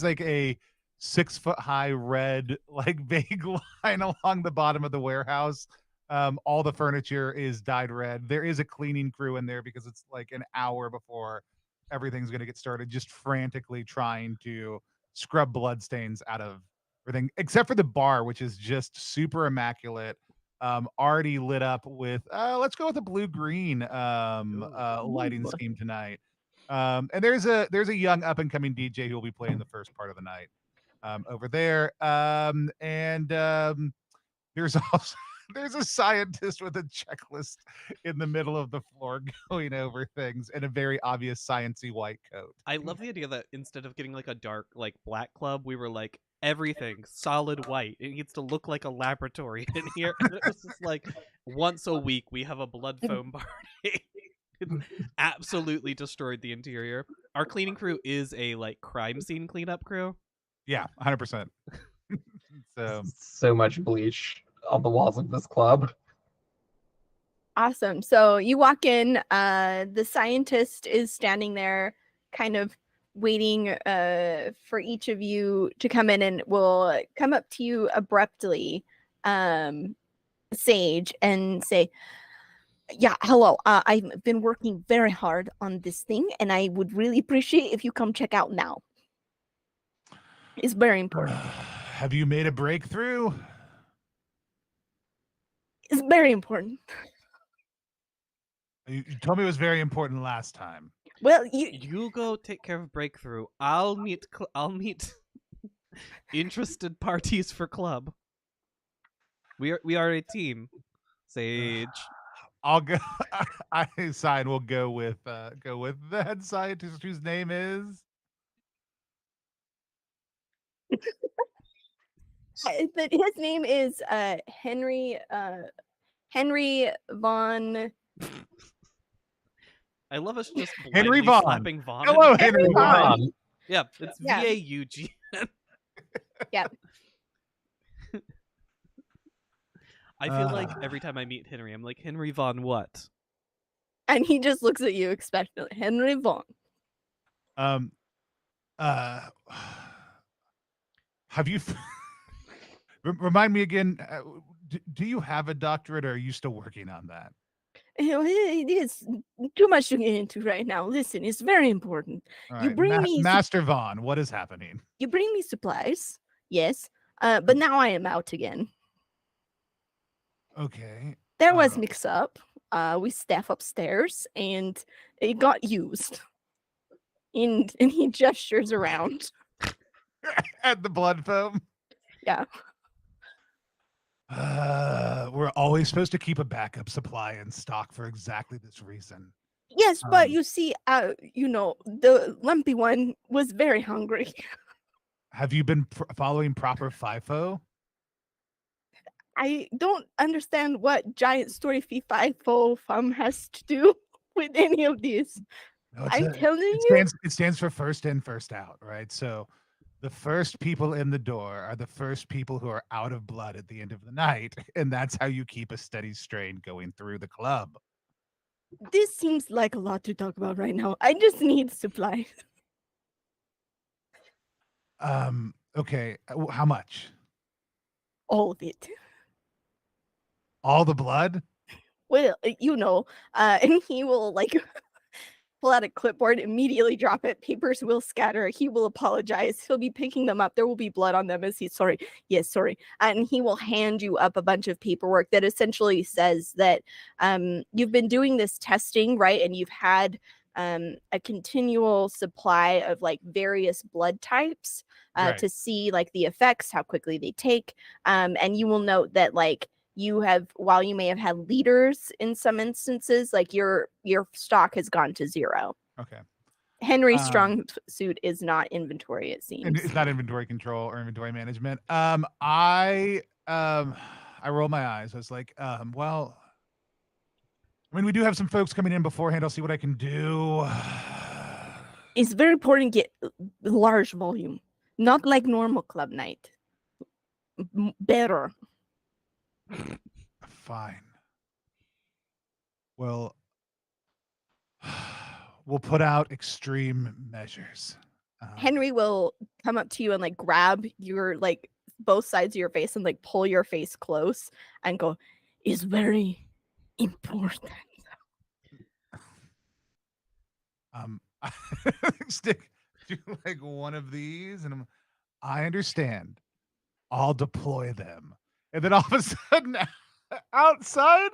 like a 6-foot high red like vague line along the bottom of the warehouse. All the furniture is dyed red. There is a cleaning crew in there because it's like an hour before everything's going to get started, just frantically trying to scrub blood stains out of everything, except for the bar, which is just super immaculate. Already lit up with let's go with a blue-green lighting scheme tonight. And there's a young up and coming DJ who will be playing the first part of the night over there. There's also there's a scientist with a checklist in the middle of the floor going over things in a very obvious sciencey white coat. I love the idea that instead of getting like a dark like black club, we were like everything solid white. It needs to look like a laboratory in here. And it was just like once a week we have a blood foam party. It's absolutely destroyed the interior. Our cleaning crew is a like crime scene cleanup crew. Yeah, 100%. So much bleach on the walls of this club. Awesome. So you walk in, the scientist is standing there kind of waiting for each of you to come in, and will come up to you abruptly, Sage, and say, yeah, hello. I've been working very hard on this thing, and I would really appreciate if you come check out now. It's very important. Have you made a breakthrough? It's very important. You told me it was very important last time. Well, you go take care of breakthrough. I'll meet interested parties for club. We are a team. Sage. I'll go. Zine will go with the head scientist whose name is. His name is Henry Von. I love us just Henry blindly Vaughn. slapping Vaughn. Hello, in. Henry Vaughn. Yeah, it's Yeah. VAUG. Yeah. I feel like every time I meet Henry, I'm like, Henry Vaughn what? And he just looks at you expectantly. Henry Vaughn. Have you remind me again, do you have a doctorate, or are you still working on that? It is too much to get into right now. Listen, it's very important. All You right, bring me Master Vaughn, what is happening? You bring me supplies, yes, but now I am out again. Okay. There was mix up. We staff upstairs, and it got used. And he gestures around. At the blood foam. Yeah. We're always supposed to keep a backup supply in stock for exactly this reason. Yes, but Um, you see, the lumpy one was very hungry. Have you been following proper FIFO? I don't understand what giant story FIFO has to do with any of these. No, I'm telling you. It stands for first in, first out, right? So the first people in the door are the first people who are out of blood at the end of the night, and that's how you keep a steady strain going through the club. This seems like a lot to talk about right now. I just need supplies. Okay, how much? All of it. All the blood? Well, and he will like pull out a clipboard, immediately drop it. Papers will scatter. He will apologize. He'll be picking them up. There will be blood on them as he's sorry. Yes, sorry. And he will hand you up a bunch of paperwork that essentially says that you've been doing this testing, right? And you've had a continual supply of like various blood types Right. to see like the effects, how quickly they take. And you will note that like while you may have had liters in some instances, like your stock has gone to 0. Okay. Henry's strong suit is not inventory, it seems. It's not inventory control or inventory management. I roll my eyes. I was like, well, I mean, we do have some folks coming in beforehand. I'll see what I can do. It's very important to get large volume, not like normal club night. Better. Fine. Well, we'll put out extreme measures. Henry will come up to you and like grab your like both sides of your face and like pull your face close and go, "It's very important." Stick to like one of these, and I understand. I'll deploy them, and then all of a sudden, outside,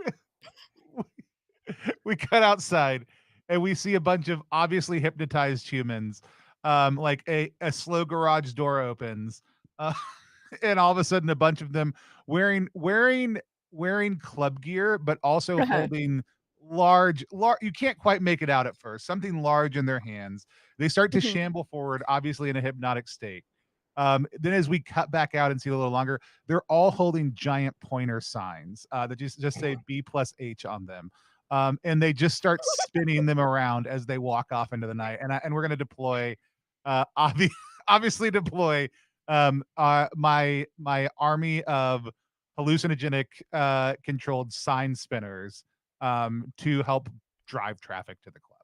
we cut outside, and we see a bunch of obviously hypnotized humans. Like a slow garage door opens, and all of a sudden, a bunch of them wearing club gear, but also holding large. You can't quite make it out at first. Something large in their hands. They start to shamble forward, obviously in a hypnotic state. Then as we cut back out and see a little longer, they're all holding giant pointer signs that just say B+H on them. And they just start spinning them around as they walk off into the night. And we're going to deploy, obviously deploy my army of hallucinogenic controlled sign spinners to help drive traffic to the club.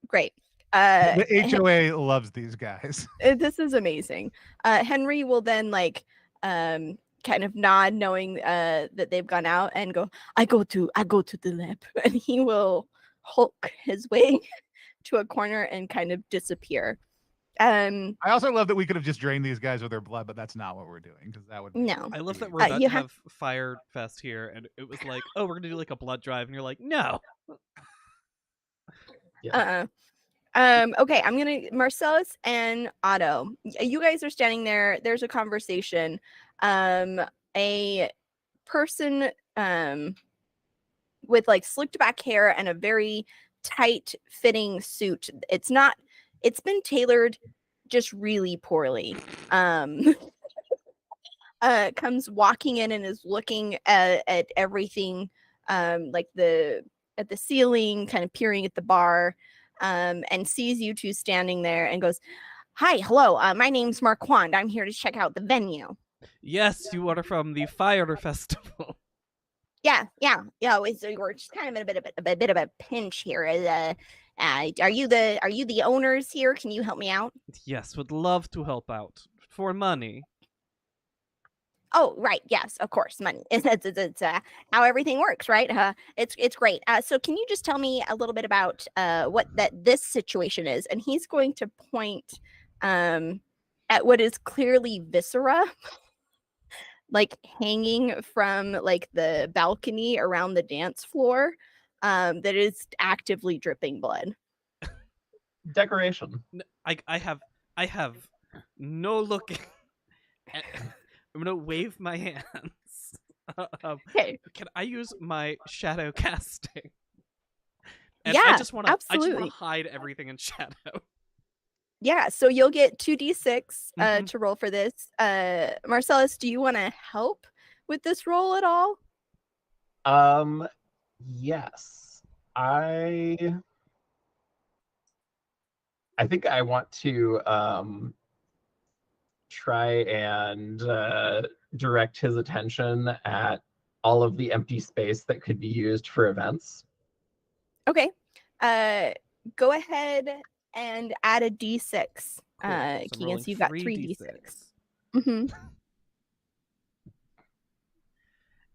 Great. The HOA loves these guys. This is amazing. Henry will then like kind of nod, knowing that they've gone out, and go, I go to the lab. And he will hulk his way to a corner and kind of disappear. I also love that we could have just drained these guys of their blood, but that's not what we're doing, because that would no. I love that we're about to have Fire Fest here, and it was like, oh, we're gonna do like a blood drive, and you're like, no. Okay, I'm gonna Marcellus and Otto. You guys are standing there. There's a conversation. A person with like slicked back hair and a very tight fitting suit. It's been tailored just really poorly. Comes walking in and is looking at everything, like at the ceiling, kind of peering at the bar. And sees you two standing there and goes, "Hi, hello. My name's Marquand. I'm here to check out the venue." Yes, you are from the Fire Festival. Yeah. We're just kind of in a bit of a pinch here. Are you the owners here? Can you help me out? Yes, would love to help out for money. Oh, right. Yes, of course. Money. It's how everything works, right? It's great. So can you just tell me a little bit about what this situation is? And he's going to point at what is clearly viscera, like hanging from like the balcony around the dance floor, that is actively dripping blood. Decoration. I have no looking. I'm gonna wave my hands. Okay. Can I use my shadow casting? And Yeah, I just want to absolutely. hide everything in shadow. Yeah, so you'll get 2d6 Mhm. to roll for this. Marcellus, do you want to help with this roll at all? Yes. I think I want to try and direct his attention at all of the empty space that could be used for events. Okay. Go ahead and add a d6. Cool. So I'm Keegan, rolling so you've got 3d6. 3d6. Mm-hmm.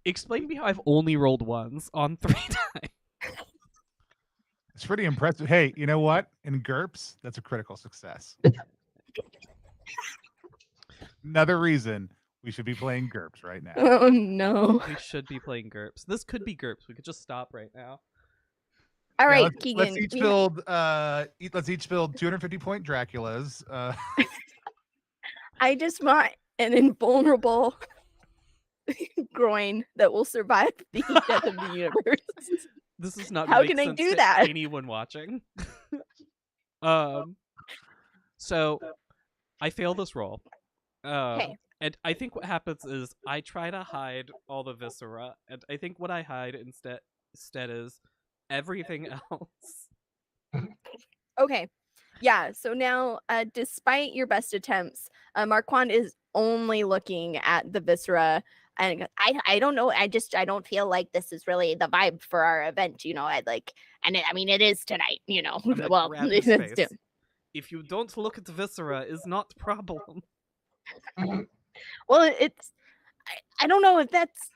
Explain to me how I've only rolled ones on 3 times. It's pretty impressive. Hey, you know what? In GURPS, that's a critical success. Another reason we should be playing GURPS right now. Oh no. We should be playing GURPS. This could be GURPS. We could just stop right now. All Yeah, right, let's Keegan. each build let's each build 250 point Draculas. I just want an invulnerable groin that will survive the death of the universe. This is not How make can I sense do to that? anyone watching. So I fail this roll. Okay. And I think what happens is I try to hide all the viscera, and I think what I hide instead is everything else. Okay. Yeah, so now despite your best attempts, Marquand is only looking at the viscera and I don't know, I don't feel like this is really the vibe for our event, I'd like, and I mean it is tonight, I'm gonna well, grab his it's face. If you don't look at the viscera, is not the problem. well, it's I don't know if that's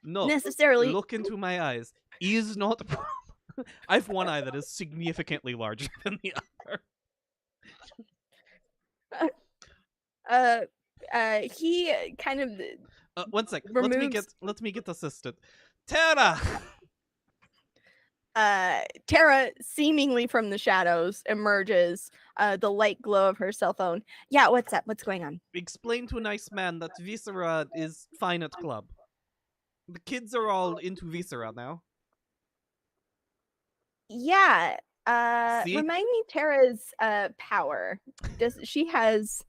No, necessarily look into my eyes. Is not the problem. I have one eye that is significantly larger than the other. He kind of 1 sec. removes Let me get assistant. Tara. Tara seemingly from the shadows emerges, the light glow of her cell phone. Yeah, what's up? What's going on? Explain to a nice man that Viscera is fine at club. The kids are all into Viscera now. Yeah. See? Remind me Tara's power. She has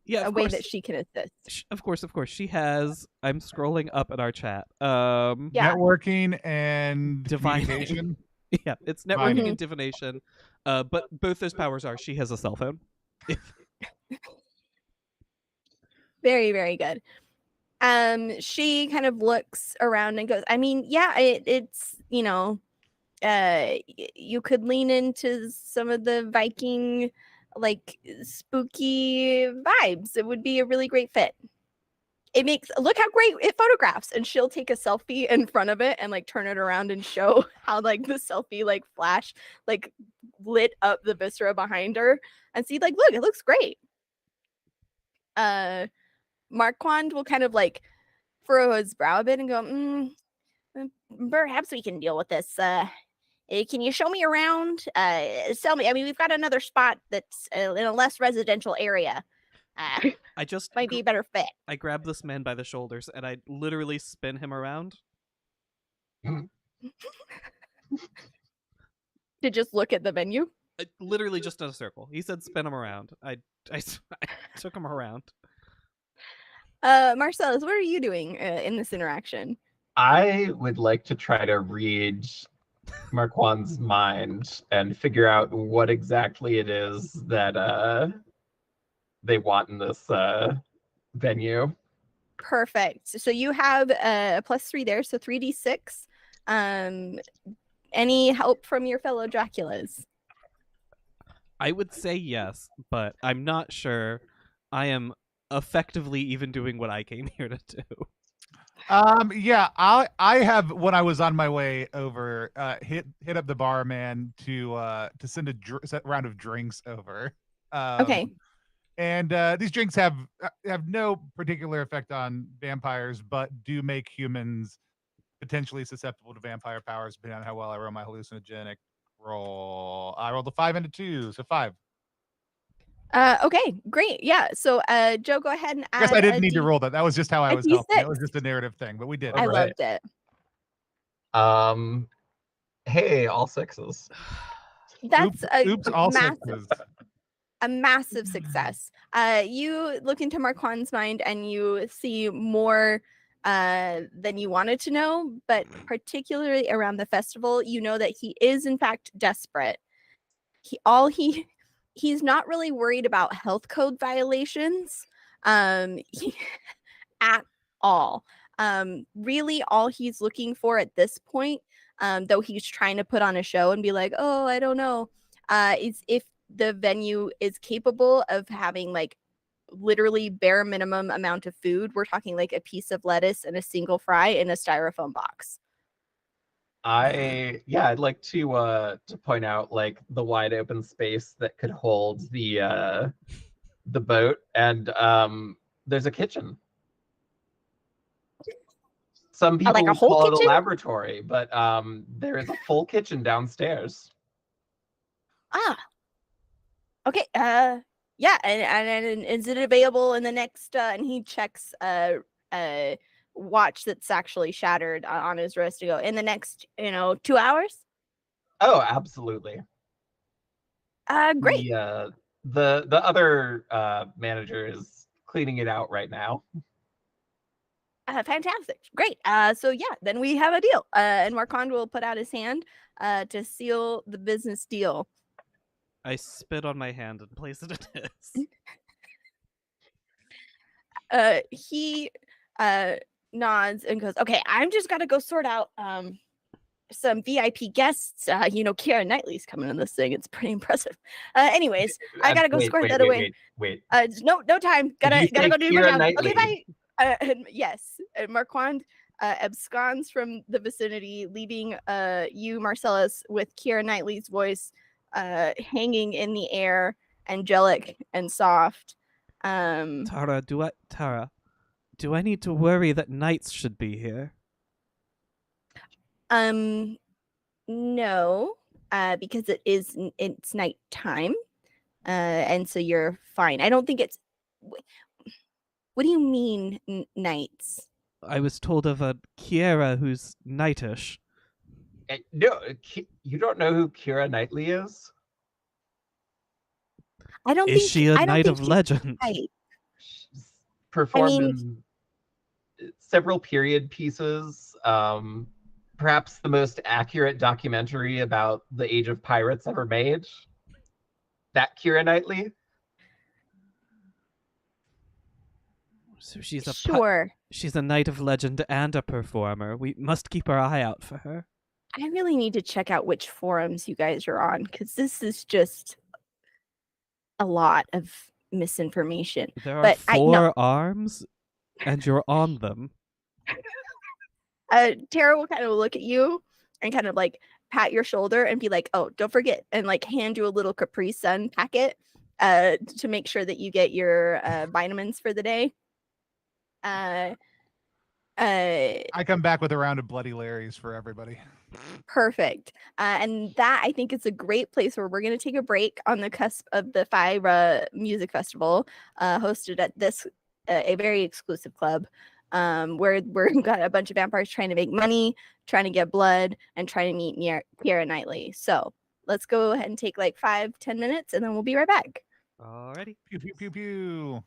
Yeah, a of way course. that she can assist. Of course. She has. I'm scrolling up at our chat. Yeah. Networking and Divining. communication. Yeah, it's networking Mhm. and divination. But both those powers are she has a cell phone. Very, very good. She kind of looks around and goes, I mean, yeah, it's you could lean into some of the Viking like spooky vibes. It would be a really great fit. It makes look how great it photographs, and she'll take a selfie in front of it and like turn it around and show how like the selfie like flash like lit up the viscera behind her and see like look, it looks great. Marquand will kind of like furrow his brow a bit and go, perhaps we can deal with this. Can you show me around? Tell me. I mean, we've got another spot that's in a less residential area. I just might be a better fit. I grab this man by the shoulders and I literally spin him around. To just look at the venue? Literally just in a circle. He said spin him around. I took him around. Marcellus, what are you doing in this interaction? I would like to try to read Marquand's mind and figure out what exactly it is that they want in this venue. Perfect. So you have a +3 there, so 3d6. Any help from your fellow Draculas? I would say yes, but I'm not sure I am effectively even doing what I came here to do. Yeah, I have when I was on my way over, hit up the barman to send a round of drinks over. Okay. And these drinks have no particular effect on vampires, but do make humans potentially susceptible to vampire powers, depending on how well I roll my hallucinogenic roll. I rolled a 5 and a 2, so 5. Okay, great. Yeah. So Joe, go ahead and I guess add I didn't a need to roll that. That was just how I a was helping. That was D6. just a narrative thing, but we did. I it. Alright. loved it. Hey, all 6s. That's Oops, all massive. 6s. A massive success. You look into Marquand's mind and you see more than you wanted to know, but particularly around the festival, you know that he is in fact desperate. He's not really worried about health code violations at all. Really, all he's looking for at this point, though he's trying to put on a show and be like, oh, I don't know, is if the venue is capable of having like literally bare minimum amount of food. We're talking like a piece of lettuce and a single fry in a styrofoam box. I'd like to point out like the wide open space that could hold the boat, and there's a kitchen. Some people Like a would whole call it a kitchen? laboratory, but there is a full kitchen downstairs. Ah, okay. Yeah, and is it available in the next? And he checks a watch that's actually shattered on his wrist to go in the next 2 hours. Oh, absolutely. Great. The other manager is cleaning it out right now. Fantastic. Great. So yeah, then we have a deal. And Marquand will put out his hand to seal the business deal. I spit on my hand and place it in his. He nods and goes, okay, I'm just gotta go sort out some VIP guests. Keira Knightley's coming in this thing. It's pretty impressive. Anyways, I gotta go square that away. Wait. No time. Gotta go do my Keira job. Knightley? Okay, bye. And yes, Marquand absconds from the vicinity, leaving you, Marcellus, with Keira Knightley's voice hanging in the air, angelic and soft. Tara, do I need to worry that knights should be here? No, because it's nighttime, and so you're fine. I don't think it's. What do you mean, knights? I was told of a Kiera who's knightish. No, you don't know who Keira Knightley is? I don't Is think she a I don't knight think of she's legend? right. She's performed in several period pieces. Perhaps the most accurate documentary about the age of pirates ever made. That Keira Knightley? So she's Sure. she's a knight of legend and a performer. We must keep our eye out for her. I really need to check out which forums you guys are on, because this is just a lot of misinformation. There are But four arms, and you're on them. Tara will kind of look at you and kind of like pat your shoulder and be like, "Oh, don't forget," and like hand you a little Capri Sun packet to make sure that you get your vitamins for the day. I come back with a round of Bloody Larrys for everybody. Perfect. And that, I think, is a great place where we're going to take a break on the cusp of the Fyra Music Festival, hosted at this a very exclusive club, where we're got a bunch of vampires trying to make money, trying to get blood, and trying to meet Keira Knightley. So let's go ahead and take like 5-10 minutes, and then we'll be right back. Alrighty. Pew pew pew pew.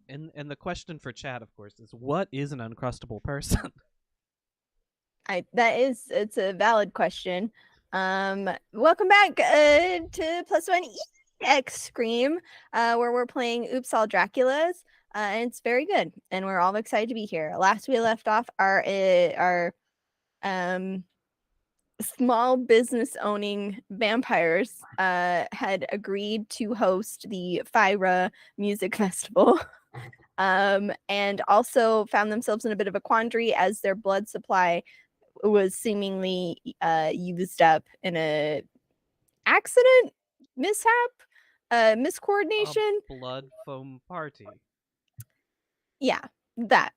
And the question for chat, of course, is what is an uncrustable person? It's a valid question. Welcome back to Plus One EX Scream, where we're playing Oops All Draculas. And it's very good, and we're all excited to be here. Last we left off, our small business owning vampires had agreed to host the Fyra Music Festival. And also found themselves in a bit of a quandary as their blood supply was seemingly used up in a accident, mishap, miscoordination. A blood foam party. Yeah, that.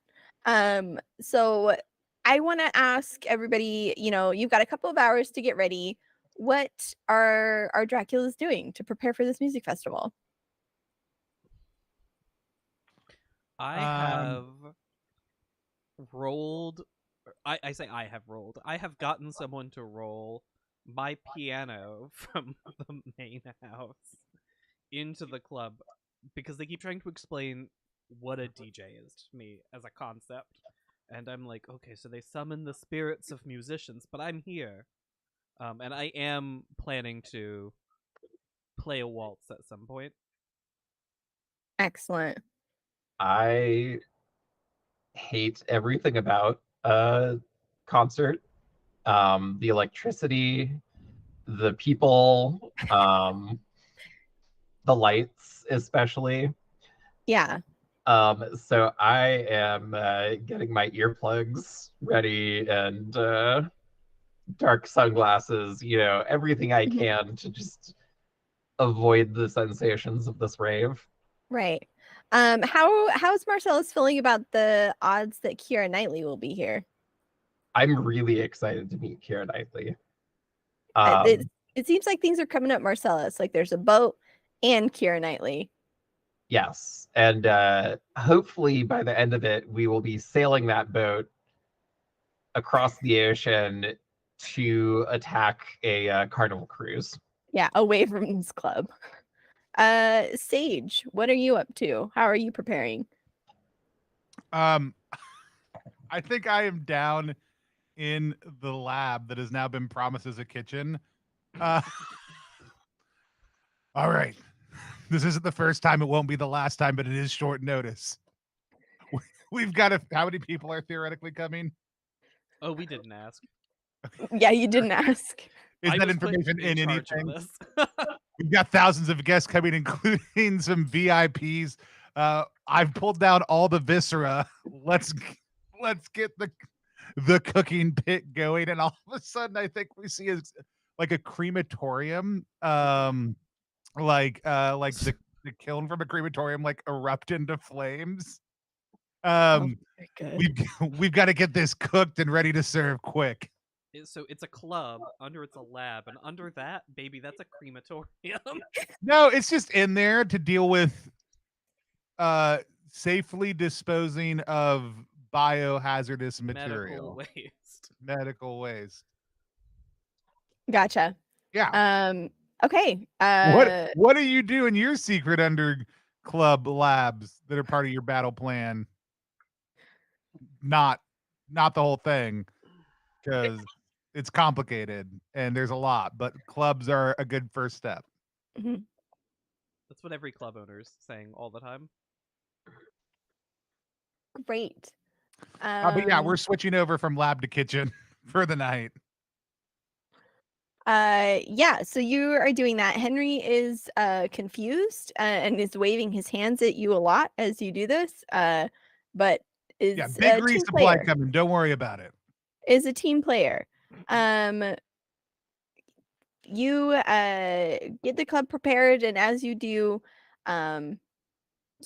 So I want to ask everybody, you've got a couple of hours to get ready. What are our Draculas doing to prepare for this music festival? I have rolled. I say I have rolled. I have gotten someone to roll my piano from the main house into the club because they keep trying to explain what a DJ is to me as a concept. And I'm like, okay, so they summon the spirits of musicians, but I'm here. And I am planning to play a waltz at some point. Excellent. I hate everything about a concert. The electricity, the people, the lights especially. Yeah. So I am getting my earplugs ready and dark sunglasses, everything I can to just avoid the sensations of this rave. Right. How's Marcellus feeling about the odds that Keira Knightley will be here? I'm really excited to meet Keira Knightley. It seems like things are coming up, Marcellus. Like there's a boat and Keira Knightley. Yes, and hopefully by the end of it, we will be sailing that boat across the ocean to attack a carnival cruise. Yeah, away from this club. Sage, what are you up to? How are you preparing? I think I am down in the lab that has now been promised as a kitchen. All right. This isn't the first time. It won't be the last time, but it is short notice. We've got how many people are theoretically coming? Oh, we didn't ask. Yeah, you didn't ask. Is that information in charge anything? of this. We've got thousands of guests coming, including some VIPs. I've pulled down all the viscera. Let's get the cooking pit going, and all of a sudden, I think we see like a crematorium, like the kiln from a crematorium, like erupt into flames. We've got to get this cooked and ready to serve quick. So it's a club, under it's a lab, and under that, baby, that's a crematorium. No, it's just in there to deal with safely disposing of biohazardous material. Medical waste. Gotcha. Yeah. Okay. What do you do in your secret under club labs that are part of your battle plan? Not the whole thing, because it's complicated and there's a lot, but clubs are a good first step. Mm-hmm. That's what every club owner is saying all the time. Great. But yeah, we're switching over from lab to kitchen for the night. Yeah, so you are doing that. Henry is confused and is waving his hands at you a lot as you do this. But is big resupply coming. Don't worry about it. Is a team player. You get the club prepared, and as you do,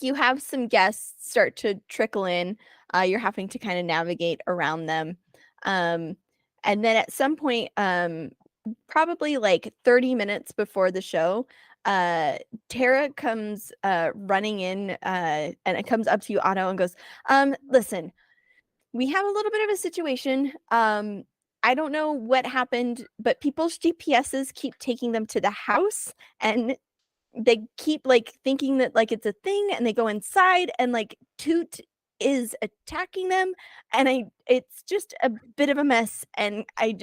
you have some guests start to trickle in. You're having to kind of navigate around them. And then at some point, probably like 30 minutes before the show, Tara comes running in and it comes up to you, Otto, and goes, listen, we have a little bit of a situation. I don't know what happened, but people's GPSs keep taking them to the house, and they keep like thinking that like it's a thing, and they go inside, and like Toot is attacking them, and it's just a bit of a mess, and I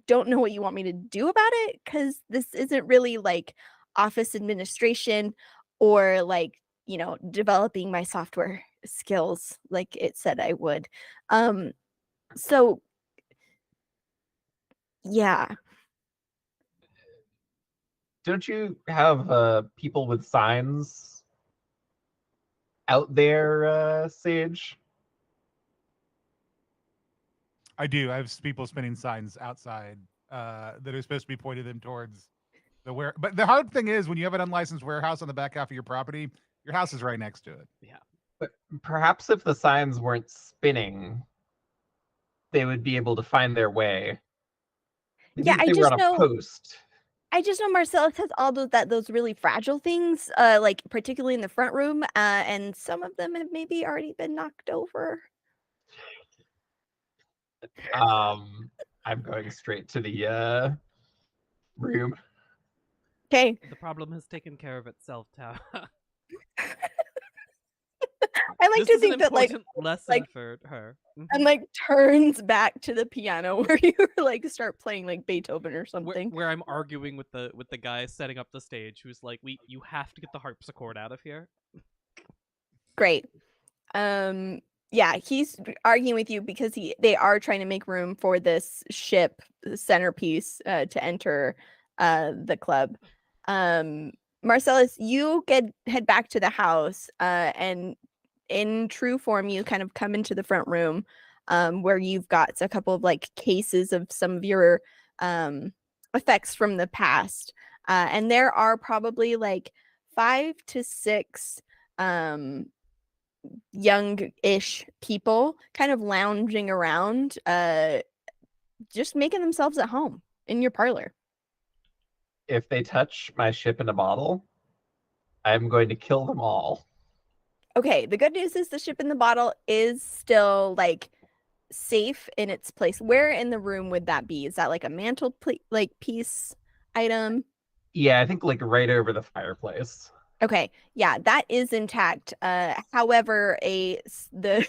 don't know what you want me to do about it, because this isn't really like office administration or like, you know, developing my software skills like it said I would. So yeah. Don't you have people with signs out there, Sage? I do. I have people spinning signs outside that are supposed to be pointed them towards the where. But the hard thing is when you have an unlicensed warehouse on the back half of your property, your house is right next to it. Yeah. But perhaps if the signs weren't spinning, they would be able to find their way. Maybe Yeah, if they were on a post. I just know Marcellus has all those really fragile things, like particularly in the front room, and some of them have maybe already been knocked over. I'm going straight to the room. Okay. The problem has taken care of itself, Tao. I like This to is think an that like important lesson like- for her. and like turns back to the piano where you like start playing like Beethoven or something. Where I'm arguing with the guy setting up the stage, who's like, you have to get the harpsichord out of here. Great. Yeah, he's arguing with you because they are trying to make room for this ship centerpiece to enter the club. Marcellus, you head back to the house, and in true form, you kind of come into the front room, where you've got a couple of like cases of some of your effects from the past, and there are probably like 5 to 6 young-ish people kind of lounging around, just making themselves at home in your parlor. If they touch my ship in a bottle, I'm going to kill them all. Okay, the good news is the ship in the bottle is still like safe in its place. Where in the room would that be? Is that like a mantle like piece item? Yeah, I think like right over the fireplace. Okay, yeah, that is intact. However, the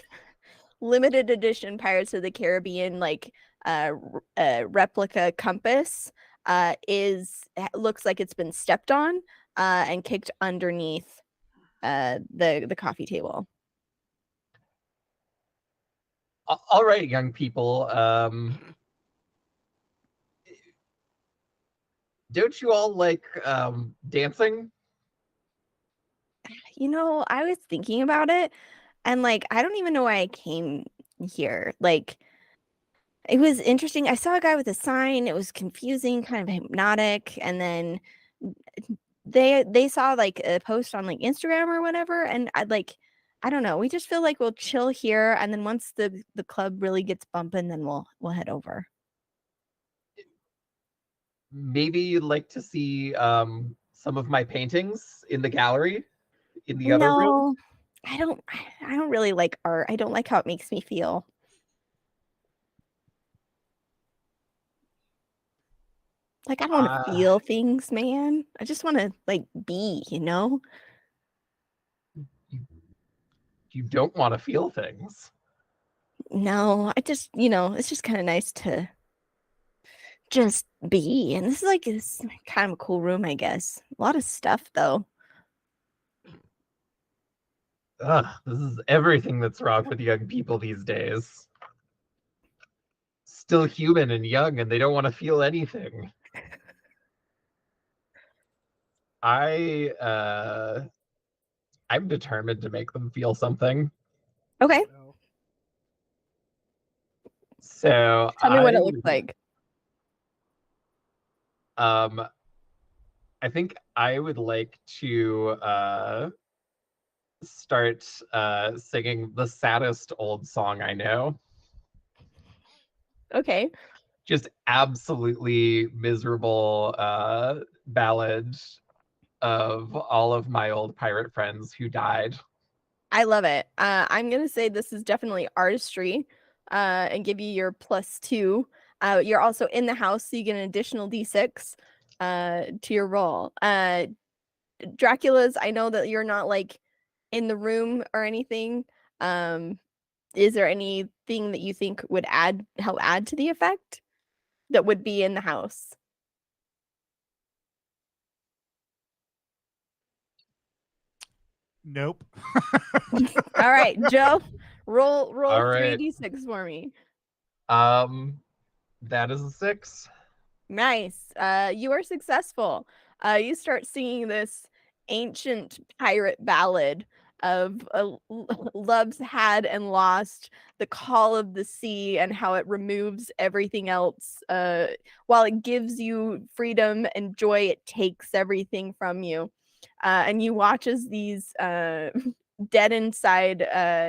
limited edition Pirates of the Caribbean like replica compass looks like it's been stepped on and kicked underneath the coffee table. All right, young people. Don't you all like dancing? You know, I was thinking about it, and like I don't even know why I came here. Like it was interesting. I saw a guy with a sign. It was confusing, kind of hypnotic, and then they saw like a post on like Instagram or whatever, and I don't know. We just feel like we'll chill here, and then once the club really gets bumping, then we'll head over. Maybe you'd like to see some of my paintings in the gallery in the other room? No, I don't really like art. I don't like how it makes me feel. Like I don't want to feel things, man. I just want to like be, you know? You don't want to feel things. No, I just, you know, it's just kind of nice to just be. And this is like this kind of a cool room, I guess. A lot of stuff though. Ugh, this is everything that's wrong with young people these days. Still human and young, and they don't want to feel anything. I'm determined to make them feel something. Okay. So Tell me what it looks like. I think I would like to start singing the saddest old song I know. Okay. Just absolutely miserable ballad of all of my old pirate friends who died. I love it. I'm gonna say this is definitely artistry, and give you your +2. You're also in the house, so you get an additional D6 to your roll. Draculas, I know that you're not like in the room or anything. Is there anything that you think would help add to the effect that would be in the house? Nope. All right, Joe, roll All right. 3d6 for me. That is a 6. Nice. You are successful. You start singing this ancient pirate ballad of love's had and lost, the call of the sea, and how it removes everything else. While it gives you freedom and joy, it takes everything from you. And you watch as these dead inside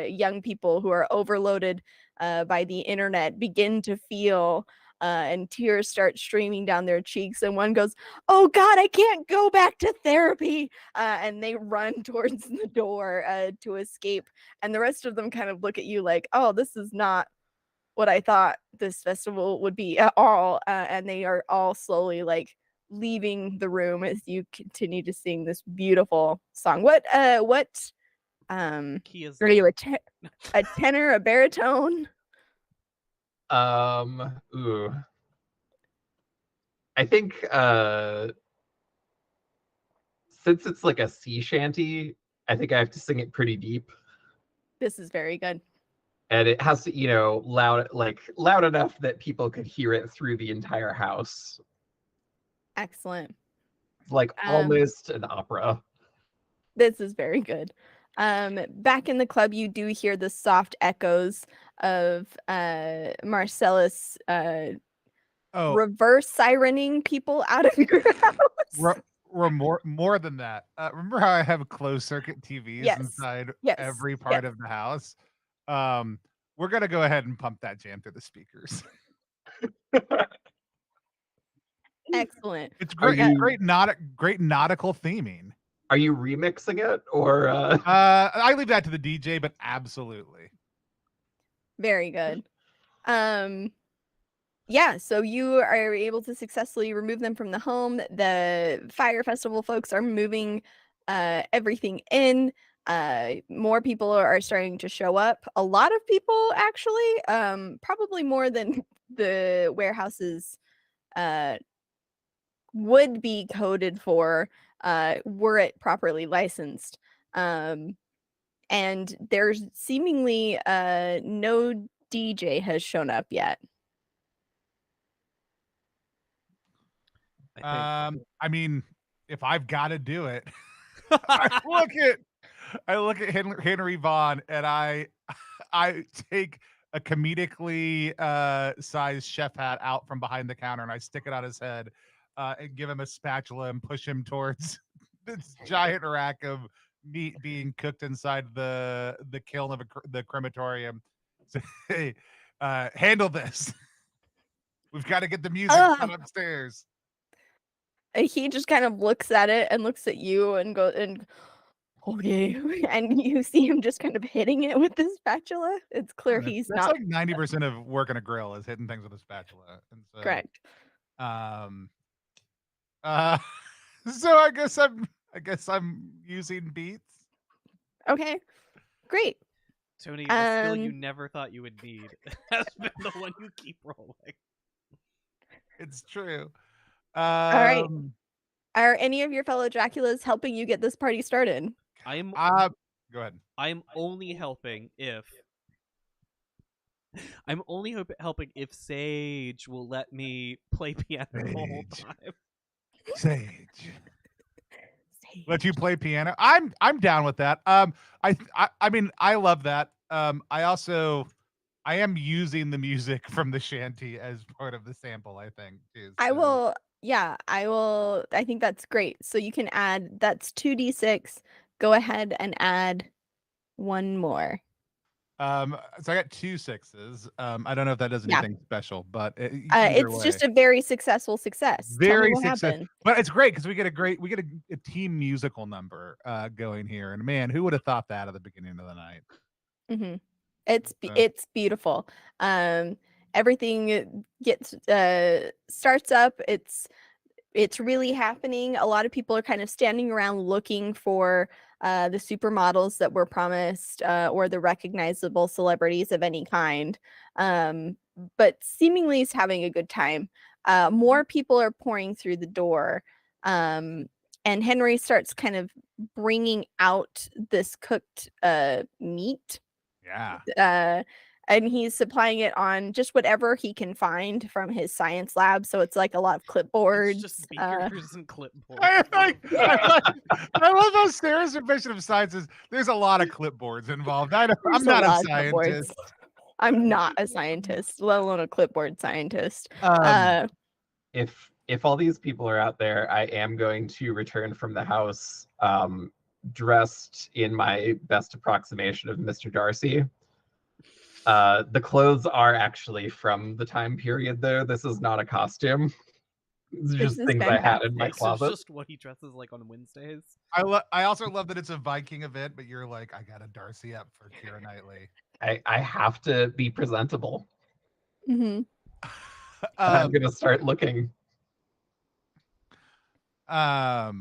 young people who are overloaded by the internet begin to feel and tears start streaming down their cheeks. And one goes, "Oh God, I can't go back to therapy." And they run towards the door to escape. And the rest of them kind of look at you like, "Oh, this is not what I thought this festival would be at all." And they are all slowly like leaving the room as you continue to sing this beautiful song. What Key is are you, low. a tenor, a baritone? Ooh. I think since it's like a sea shanty, I think I have to sing it pretty deep. This is very good. And it has to, loud enough that people could hear it through the entire house. Excellent. Like almost an opera. This is very good. Back in the club, you do hear the soft echoes of Marcellus reverse sirening people out of your house. More than that. Remember how I have closed circuit TVs inside every part of the house? We're gonna go ahead and pump that jam through the speakers. Excellent. It's great. Great nautical theming. Are you remixing it or? I leave that to the DJ, but absolutely. Very good. Yeah, so you are able to successfully remove them from the home. The fire festival folks are moving everything in. More people are starting to show up. A lot of people, actually, probably more than the warehouses would be coded for were it properly licensed. And there's seemingly no DJ has shown up yet. I mean, if I've got to do it, I look at Henry Vaughn and I take a comedically sized chef hat out from behind the counter and I stick it on his head and give him a spatula and push him towards this giant rack of meat being cooked inside the kiln of the crematorium. So, hey, handle this. We've got to get the music from upstairs. He just kind of looks at it and looks at you and goes, and okay. And you see him just kind of hitting it with the spatula. It's clear he's that's not. Like 90% of working a grill is hitting things with a spatula. And so, correct. So I guess I'm using beats. Okay, great. Tony, the skill you never thought you would need has been the one you keep rolling. It's true. All right. Are any of your fellow Draculas helping you get this party started? I'm go ahead. I'm only helping if Sage will let me play piano the whole time. Sage. Let you play piano. I'm down with that. I mean I love that. I am using the music from the shanty as part of the sample, I think. Too, so. I will. I think that's great. So you can add, that's 2d6. Go ahead and add one more. So I got 2 6s. I don't know if that does anything special, but it's just a very successful success. Very successful. But it's great because we get a team musical number going here. And man, who would have thought that at the beginning of the night? Mm-hmm. It's beautiful. Everything gets starts up. It's it's really happening. A lot of people are kind of standing around looking for the supermodels that were promised or the recognizable celebrities of any kind. But seemingly is having a good time. More people are pouring through the door. And Henry starts kind of bringing out this cooked meat. Yeah. And he's supplying it on just whatever he can find from his science lab. So it's like a lot of clipboards. It's just beakers and clipboards. I love how Sarah's definition of science is there's a lot of clipboards involved. I'm not a scientist. I'm not a scientist, let alone a clipboard scientist. If all these people are out there, I am going to return from the house dressed in my best approximation of Mr. Darcy. The clothes are actually from the time period, though. This is not a costume. It's just things I had in my closet. It's just what he dresses like on Wednesdays. I also love that it's a Viking event, but you're like, I got a Darcy up for Keira Knightley. I have to be presentable. Mm-hmm. I'm gonna start looking. We're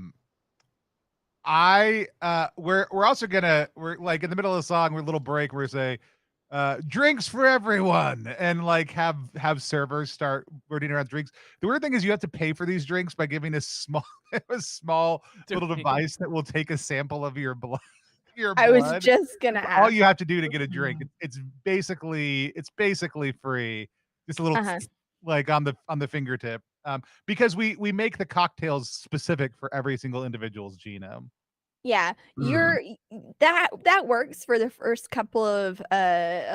also gonna, we're like in the middle of the song, we're a little break, we're say drinks for everyone, and like have servers start ordering around drinks. The weird thing is you have to pay for these drinks by giving a small little device that will take a sample of your blood. I was just gonna ask. All you have to do to get a drink. It's basically free. Just a little like on the fingertip. Because we make the cocktails specific for every single individual's genome. Yeah, that works for the first couple of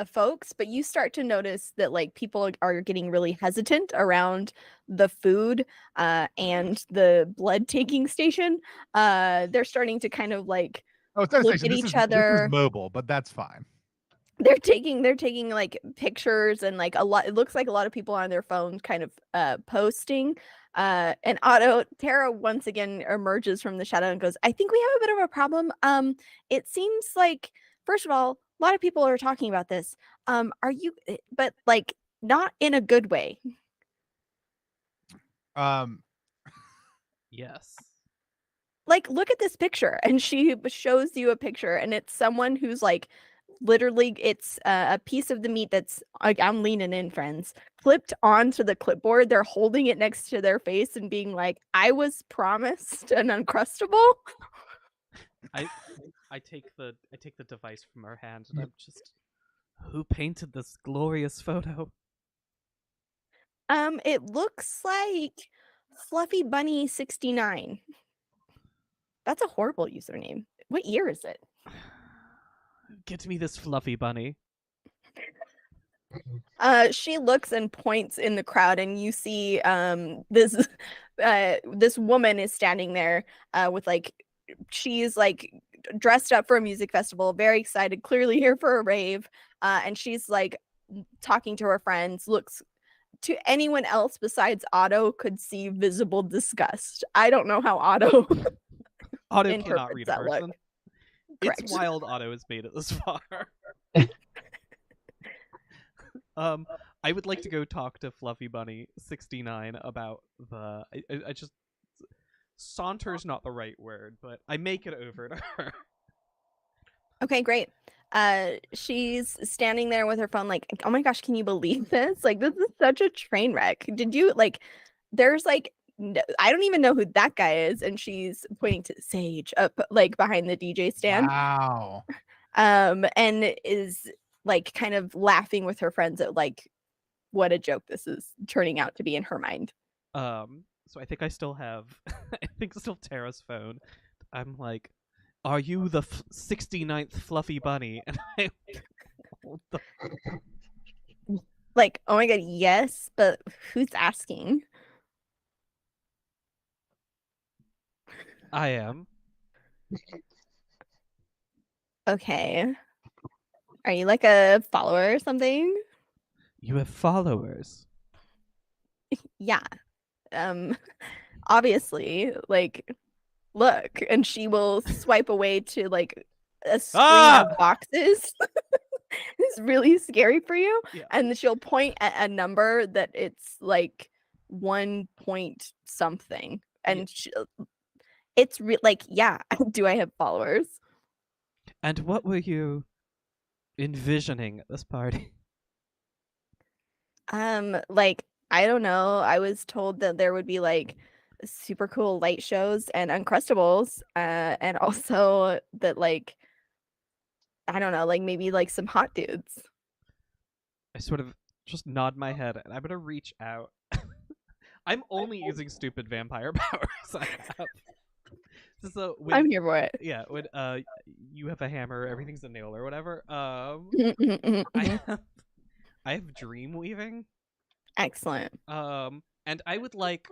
folks, but you start to notice that like people are getting really hesitant around the food and the blood taking station. They're starting to kind of like look at each other. This is mobile, but that's fine. They're taking like pictures and like a lot. It looks like a lot of people on their phones kind of posting. And Tara once again emerges from the shadow and goes, I think we have a bit of a problem. It seems like, first of all, a lot of people are talking about this. Are you, but like not in a good way. Yes. Like, look at this picture. And she shows you a picture and it's someone who's like, literally it's a piece of the meat that's like, I'm leaning in, friends, clipped onto the clipboard. They're holding it next to their face and being like, I was promised an Uncrustable. I take the device from her hand and I'm just, who painted this glorious photo? It looks like Fluffy Bunny 69. That's a horrible username. What year is it? Get me this fluffy bunny. She looks and points in the crowd, and you see this woman is standing there with like, she's like dressed up for a music festival, very excited, clearly here for a rave, and she's like talking to her friends, looks to anyone else besides Otto could see visible disgust. I don't know how Otto cannot read a person. Look. It's wild Otto has made it this far. I would like to go talk to Fluffy Bunny 69 about the I just saunter is not the right word, but I make it over to her. Okay, great. She's standing there with her phone like, oh my gosh, can you believe this? Like, this is such a train wreck. Did you like, there's like, I don't even know who that guy is. And she's pointing to Sage up like behind the DJ stand. Wow. And is like kind of laughing with her friends at like what a joke this is turning out to be in her mind. So I think I still have Tara's phone. I'm like, are you the 69th Fluffy Bunny? And I like, oh my god, yes, but who's asking? I am. Okay. Are you like a follower or something? You have followers. Yeah. Obviously, like, look, and she will swipe away to like a screen of boxes. It's really scary for you. Yeah. And she'll point at a number that it's like 1 point something. and it's like, yeah, do I have followers? And what were you envisioning at this party? Like, I don't know. I was told that there would be like super cool light shows and Uncrustables, and also that like, I don't know, like maybe like some hot dudes. I sort of just nod my head, and I'm gonna reach out. I'm only using stupid vampire powers I have. So when, I'm here for it. yeah, when you have a hammer, everything's a nail or whatever. I have dream weaving. Excellent. And I would like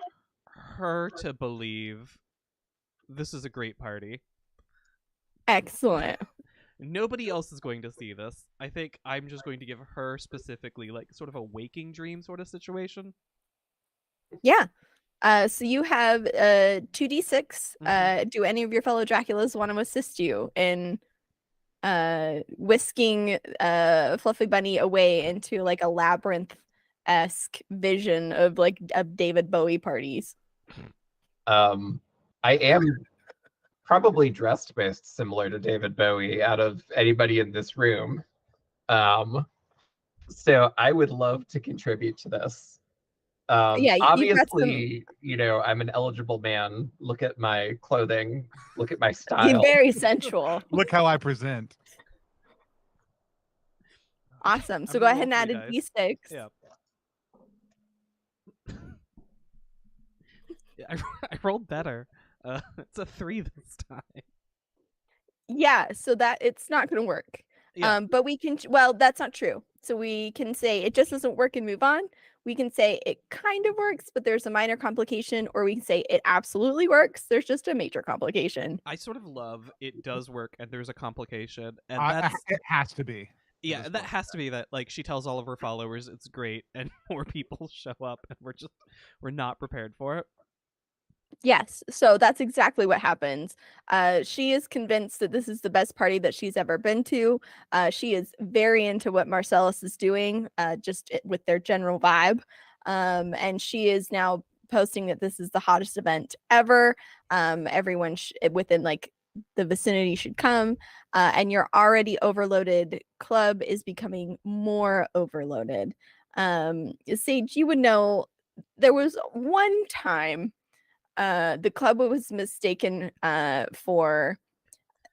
her to believe this is a great party. Excellent. Nobody else is going to see this. I think I'm just going to give her specifically like sort of a waking dream sort of situation. Yeah. So you have 2d6. Do any of your fellow Draculas want to assist you in whisking Fluffy Bunny away into like a labyrinth-esque vision of like David Bowie parties? I am probably dressed most similar to David Bowie out of anybody in this room. So I would love to contribute to this. Yeah, obviously, you know, I'm an eligible man. Look at my clothing. Look at my He's style. very sensual. Look how I present. Awesome. So I'm go gonna ahead and roll add a 3 dice. d6. Yeah. I rolled better. It's a 3 this time. Yeah, so that it's not going to work. Yeah. But we can, well, that's not true. So we can say it just doesn't work and move on. We can say it kind of works, but there's a minor complication, or we can say it absolutely works. There's just a major complication. I sort of love it does work and there's a complication, and It has to be. yeah, and that has to be that like she tells all of her followers it's great and more people show up and we're not prepared for it. Yes, so that's exactly what happens. She is convinced that this is the best party that she's ever been to. She is very into what Marcellus is doing, with their general vibe. And she is now posting that this is the hottest event ever. Everyone within like the vicinity should come. And your already overloaded club is becoming more overloaded. Sage, you would know there was one time the club was mistaken for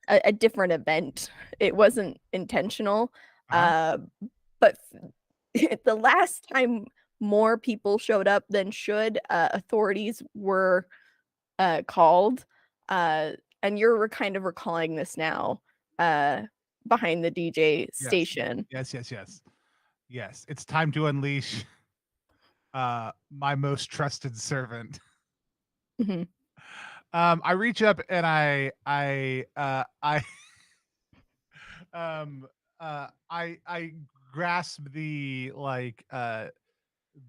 a different event. It wasn't intentional. But the last time more people showed up than should, authorities were called. And you're kind of recalling this now behind the DJ station. Yes. It's time to unleash my most trusted servant. Mhm. I reach up and I grasp the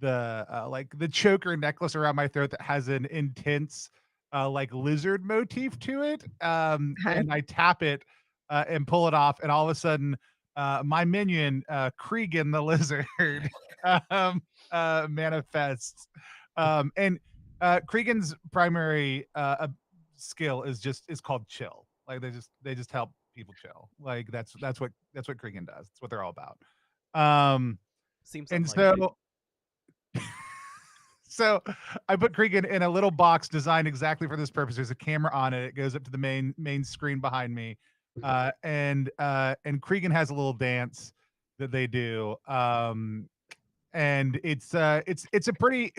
the choker necklace around my throat that has an intense like lizard motif to it. And I tap it and pull it off, and all of a sudden my minion Cregan the lizard manifests. And Cregan's primary skill is called chill. Like they just help people chill. Like that's what Cregan does. That's what they're all about. Seems and unlikely. So I put Cregan in a little box designed exactly for this purpose. There's a camera on it. It goes up to the main screen behind me. And Cregan has a little dance that they do. And it's a pretty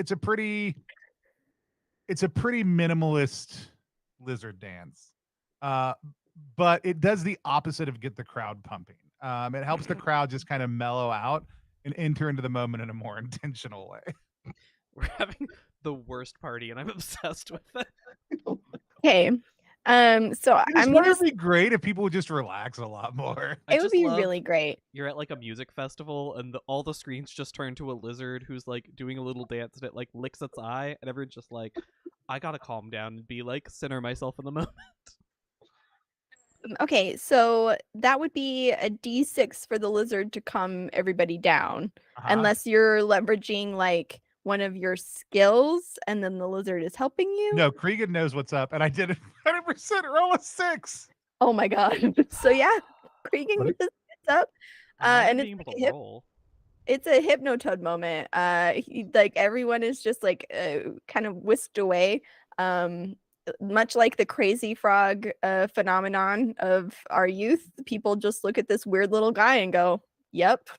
minimalist lizard dance. But it does the opposite of get the crowd pumping. It helps the crowd just kind of mellow out and enter into the moment in a more intentional way. We're having the worst party and I'm obsessed with it. Okay. So I'm gonna be great if people would just relax a lot more. It would be really great. You're at like a music festival and all the screens just turn to a lizard who's like doing a little dance and it like licks its eye and everyone's just like, I gotta calm down and be like center myself in the moment. Okay, so that would be a d6 for the lizard to calm everybody down, unless you're leveraging like one of your skills, and then the lizard is helping you. No, Cregan knows what's up, and I did it 100% roll a 6. Oh my god! So yeah, Cregan What? gets up, Imagine and being able to roll. it's a hypnotoad moment. Like everyone is just like kind of whisked away. Much like the crazy frog phenomenon of our youth, people just look at this weird little guy and go, "Yep,"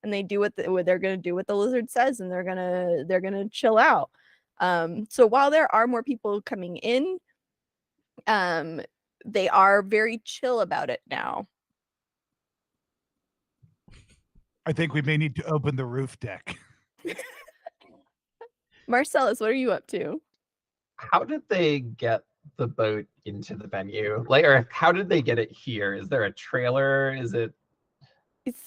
and they do what they're gonna do what the lizard says, and they're gonna chill out. So while there are more people coming in, they are very chill about it now. I think we may need to open the roof deck. Marcellus, what are you up to? How did they get the boat into the venue? Like, or how did they get it here? Is there a trailer? Is it?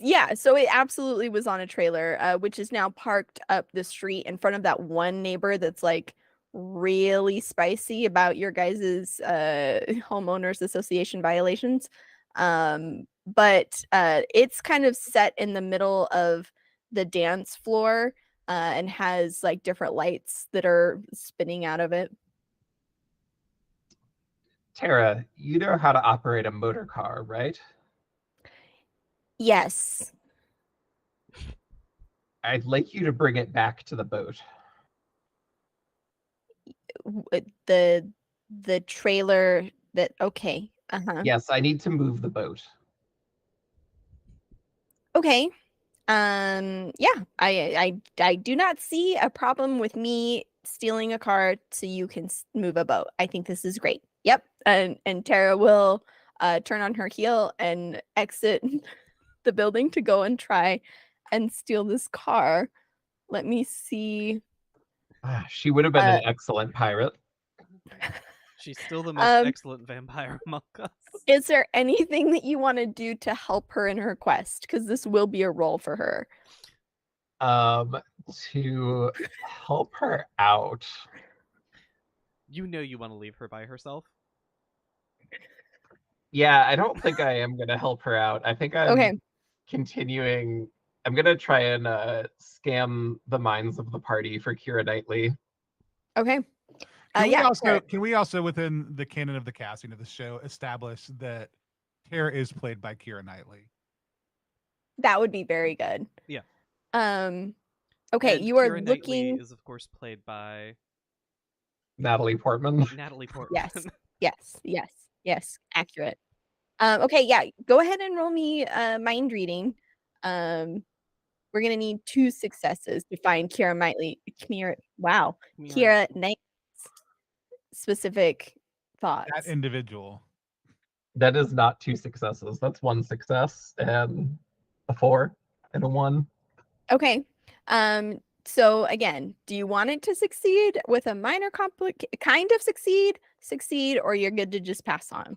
Yeah, so it absolutely was on a trailer, which is now parked up the street in front of that one neighbor that's like really spicy about your guys's homeowners association violations. But it's kind of set in the middle of the dance floor and has like different lights that are spinning out of it. Tara, you know how to operate a motor car, right? Yes. I'd like you to bring it back to the boat. The trailer that okay. Uh-huh. Yes, I need to move the boat. Okay. Yeah, I do not see a problem with me stealing a car so you can move a boat. I think this is great. Yep. And Tara will turn on her heel and exit the building to go and try and steal this car. Let me see. She would have been an excellent pirate. She's still the most excellent vampire among us. Is there anything that you want to do to help her in her quest? Because this will be a role for her. To help her out. You know you want to leave her by herself. Yeah, I don't think I am gonna help her out. I think I'm continuing. I'm gonna try and scam the minds of the party for Keira Knightley. Okay. Can we also, within the canon of the casting of the show, establish that Tara is played by Keira Knightley? That would be very good. Yeah. Okay, and you are Keira looking. Knightley is of course played by Natalie Portman. Natalie Portman. Yes. Accurate. Okay, yeah. Go ahead and roll me mind reading. We're gonna need 2 successes to find Keira Knightley. Keira Knight's specific thoughts. That individual. That is not 2 successes. That's 1 success and a 4 and a 1. Okay. So again, do you want it to succeed with a minor kind of succeed, or you're good to just pass on?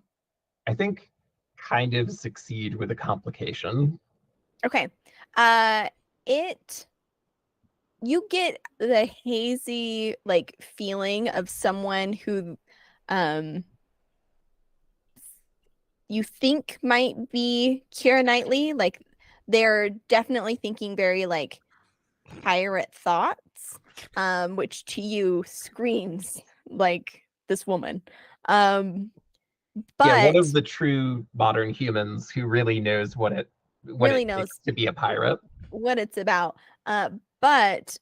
I think kind of succeed with a complication. Okay. You get the hazy like feeling of someone who you think might be Keira Knightley. Like they're definitely thinking very like pirate thoughts, which to you screams like this woman. But one of the true modern humans who really knows what it takes to be a pirate, what it's about. But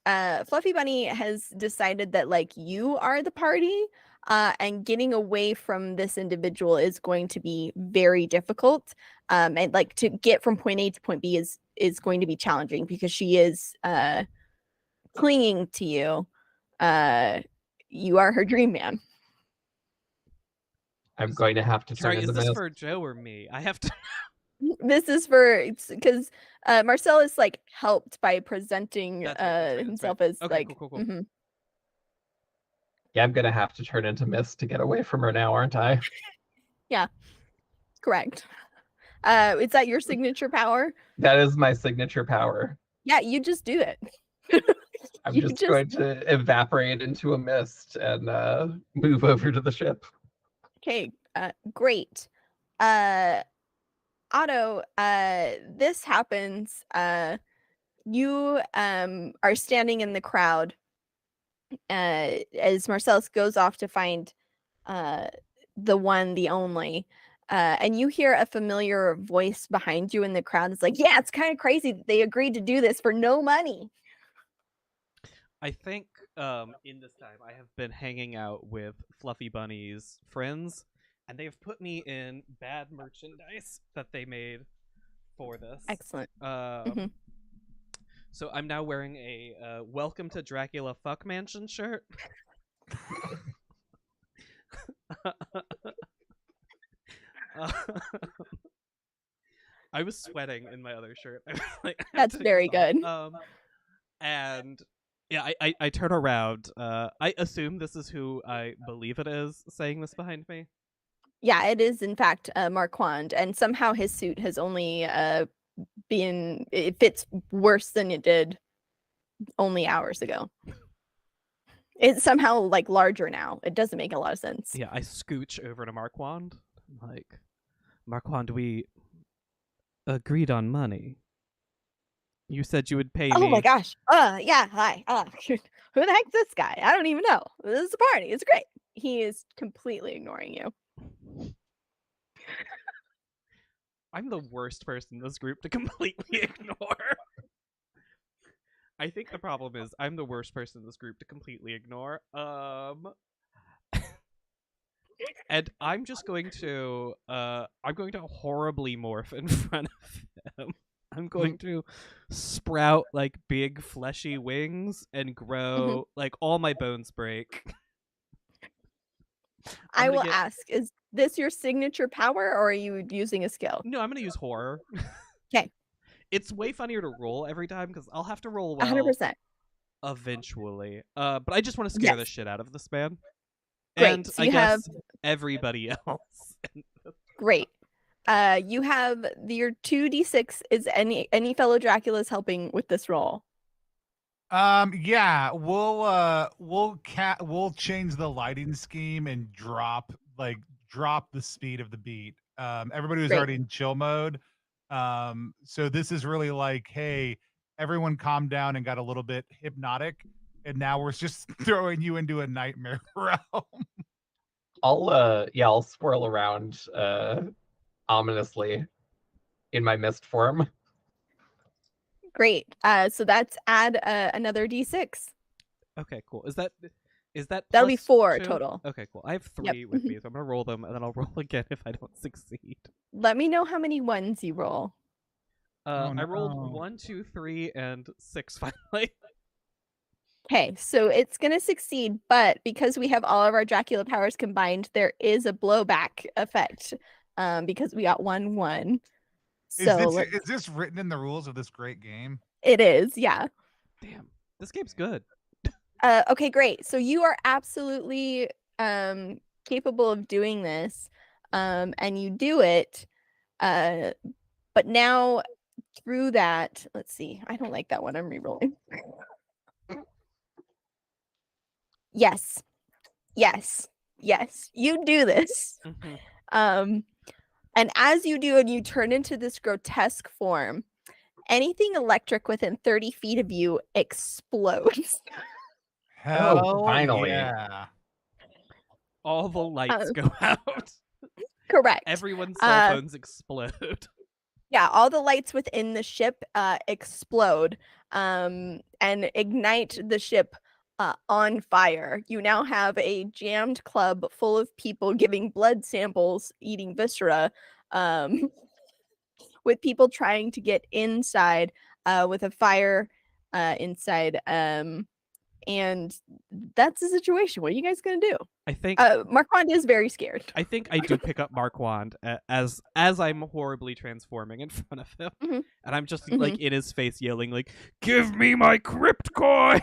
Fluffy Bunny has decided that like you are the party, and getting away from this individual is going to be very difficult. And like to get from point A to point B is going to be challenging because she is clinging to you. You are her dream man. I'm going to have to turn Sorry, into is this mist. for Joe or me? I have to. This is for because Marcel is like helped by presenting himself as okay, like. Cool. Mm-hmm. Yeah, I'm gonna have to turn into mist to get away from her now, aren't I? Yeah, correct. Is that your signature power? That is my signature power. Yeah, you just do it. I'm just going to evaporate into a mist and move over to the ship. Okay, great. Otto, this happens. You are standing in the crowd as Marcellus goes off to find the one, the only. And you hear a familiar voice behind you in the crowd. It's like, yeah, it's kind of crazy that they agreed to do this for no money. I think in this time I have been hanging out with Fluffy Bunny's friends, and they've put me in bad merchandise that they made for this. Excellent. So I'm now wearing a Welcome to Dracula Fuck Mansion shirt. I was sweating in my other shirt. I was like, I have That's to take very this good. off. And yeah, I turn around. I assume this is who I believe it is saying this behind me. Yeah, it is in fact Marquand, and somehow his suit has only it fits worse than it did only hours ago. It's somehow like larger now. It doesn't make a lot of sense. Yeah, I scooch over to Marquand. I'm like, Marquand, we agreed on money. You said you would pay me. Oh my gosh. Yeah, hi. Who the heck's this guy? I don't even know. This is a party. It's great. He is completely ignoring you. I'm the worst person in this group to completely ignore. I think the problem is I'm the worst person in this group to completely ignore. And I'm just going to horribly morph in front of him. I'm going to sprout like big fleshy wings and grow like all my bones break. I will ask, is this your signature power or are you using a skill? No, I'm going to use horror. Okay. It's way funnier to roll every time because I'll have to roll well 100%. eventually. But I just want to scare the shit out of this man. Great. And So I you guess have everybody else. Great. You have your 2d6 is any fellow Draculas helping with this roll. Yeah, we'll change the lighting scheme and drop the speed of the beat. Everybody was already in chill mode. So this is really like, hey, everyone calm down and got a little bit hypnotic, and now we're just throwing you into a nightmare realm. I'll swirl around ominously in my mist form. Great. So that's add another d6. Okay, cool. Is that That'll be 4 2? total. Okay, cool. I have 3 with me, so I'm gonna roll them, and then I'll roll again if I don't succeed. Let me know how many ones you roll. I rolled 1, 2, 3, and 6 finally. Okay, so it's gonna succeed, but because we have all of our Dracula powers combined, there is a blowback effect. Because we got 1, 1. So is this written in the rules of this great game? It is, yeah. Damn, this game's good. Okay, great. So you are absolutely capable of doing this, and you do it. But now through that, let's see. I don't like that one. I'm re-rolling. Yes. You do this. And as you do, and you turn into this grotesque form, anything electric within 30 feet of you explodes. Hell, finally. Yeah. All the lights go out. Correct. Everyone's cell phones explode. Yeah, all the lights within the ship explode and ignite the ship on fire. You now have a jammed club full of people giving blood samples, eating viscera, with people trying to get inside with a fire inside. And that's the situation. What are you guys gonna do? I think Marquand is very scared. I think I do pick up Marquand as I'm horribly transforming in front of him, and I'm just like in his face yelling like, "Give me my crypt coin!"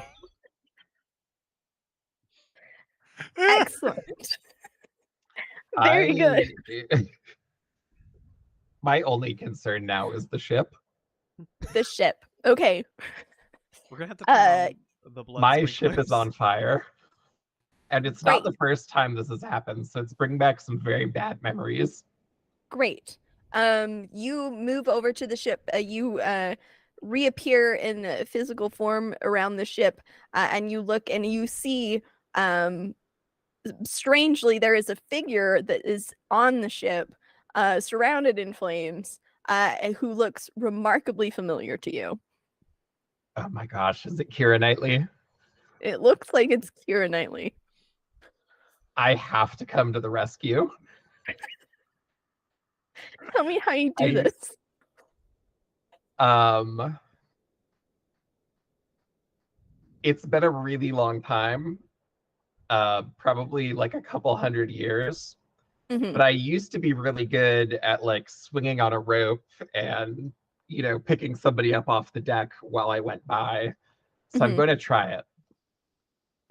Excellent. Very good. My only concern now is the ship. The ship. Okay. We're gonna have to turn on the blood. My ship is on fire. And it's not the first time this has happened, so it's bringing back some very bad memories. Great. You move over to the ship. You reappear in the physical form around the ship, and you look and you see, strangely, there is a figure that is on the ship, surrounded in flames, who looks remarkably familiar to you. Oh my gosh, is it Keira Knightley? It looks like it's Keira Knightley. I have to come to the rescue. Tell me how you do this. It's been a really long time, probably like a couple 100 years. Mhm. But I used to be really good at like swinging on a rope and, you know, picking somebody up off the deck while I went by. So I'm Mhm. going to try it.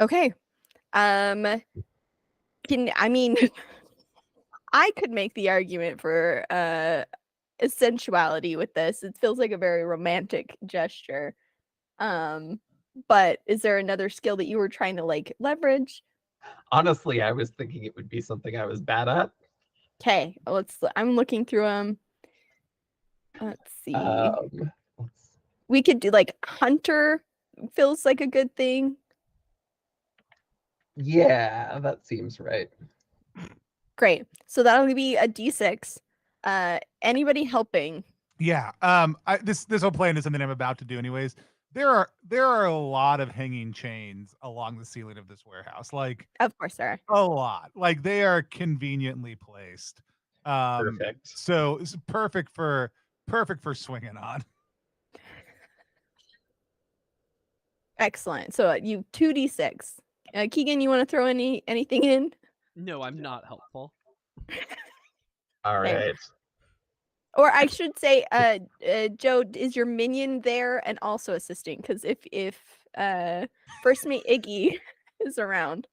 Okay. I mean, I could make the argument for sensuality with this. It feels like a very romantic gesture. But is there another skill that you were trying to like leverage? Honestly, I was thinking it would be something I was bad at. Okay, I'm looking through them. Let's see. We could do like hunter, feels like a good thing. Yeah, that seems right. Great. So that'll be a D6. Anybody helping? Yeah. This whole plan is something I'm about to do anyways. There are a lot of hanging chains along the ceiling of this warehouse. Like, Of course there are. a lot. Like, they are conveniently placed. Perfect. So it's perfect for swinging on. Excellent. So you 2d6. Keegan, you want to throw anything in? No, I'm not helpful. All Okay. right. Or I should say, Joe, is your minion there and also assisting? Because if first mate Iggy is around.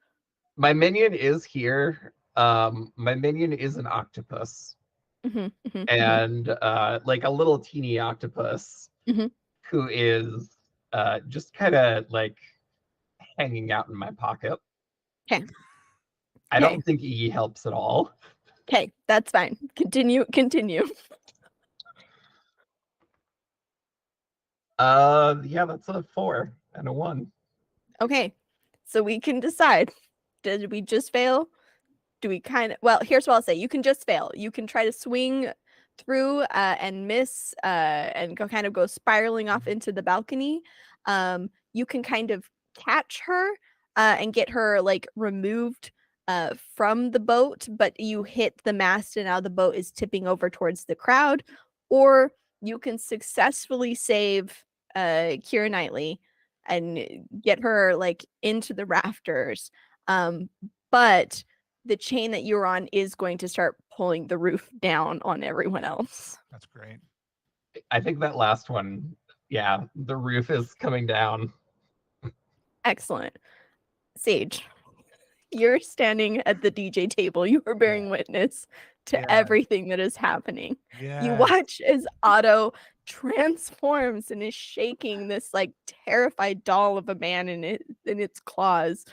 My minion is here. My minion is an octopus. And like a little teeny octopus who is just kind of like hanging out in my pocket. Okay. I don't think E helps at all. Okay, that's fine. Continue. Yeah, that's a 4 and a 1. Okay, so we can decide. Did we just fail? Do we well, here's what I'll say. You can just fail. You can try to swing through and miss and kind of go spiraling off into the balcony. You can kind of catch her and get her like removed from the boat, but you hit the mast and now the boat is tipping over towards the crowd. Or you can successfully save Keira Knightley and get her like into the rafters. But the chain that you're on is going to start pulling the roof down on everyone else. That's great. I think that last one, yeah, the roof is coming down. Excellent. Sage, you're standing at the DJ table. You are bearing witness to everything that is happening. You watch as Otto transforms and is shaking this like terrified doll of a man in its claws,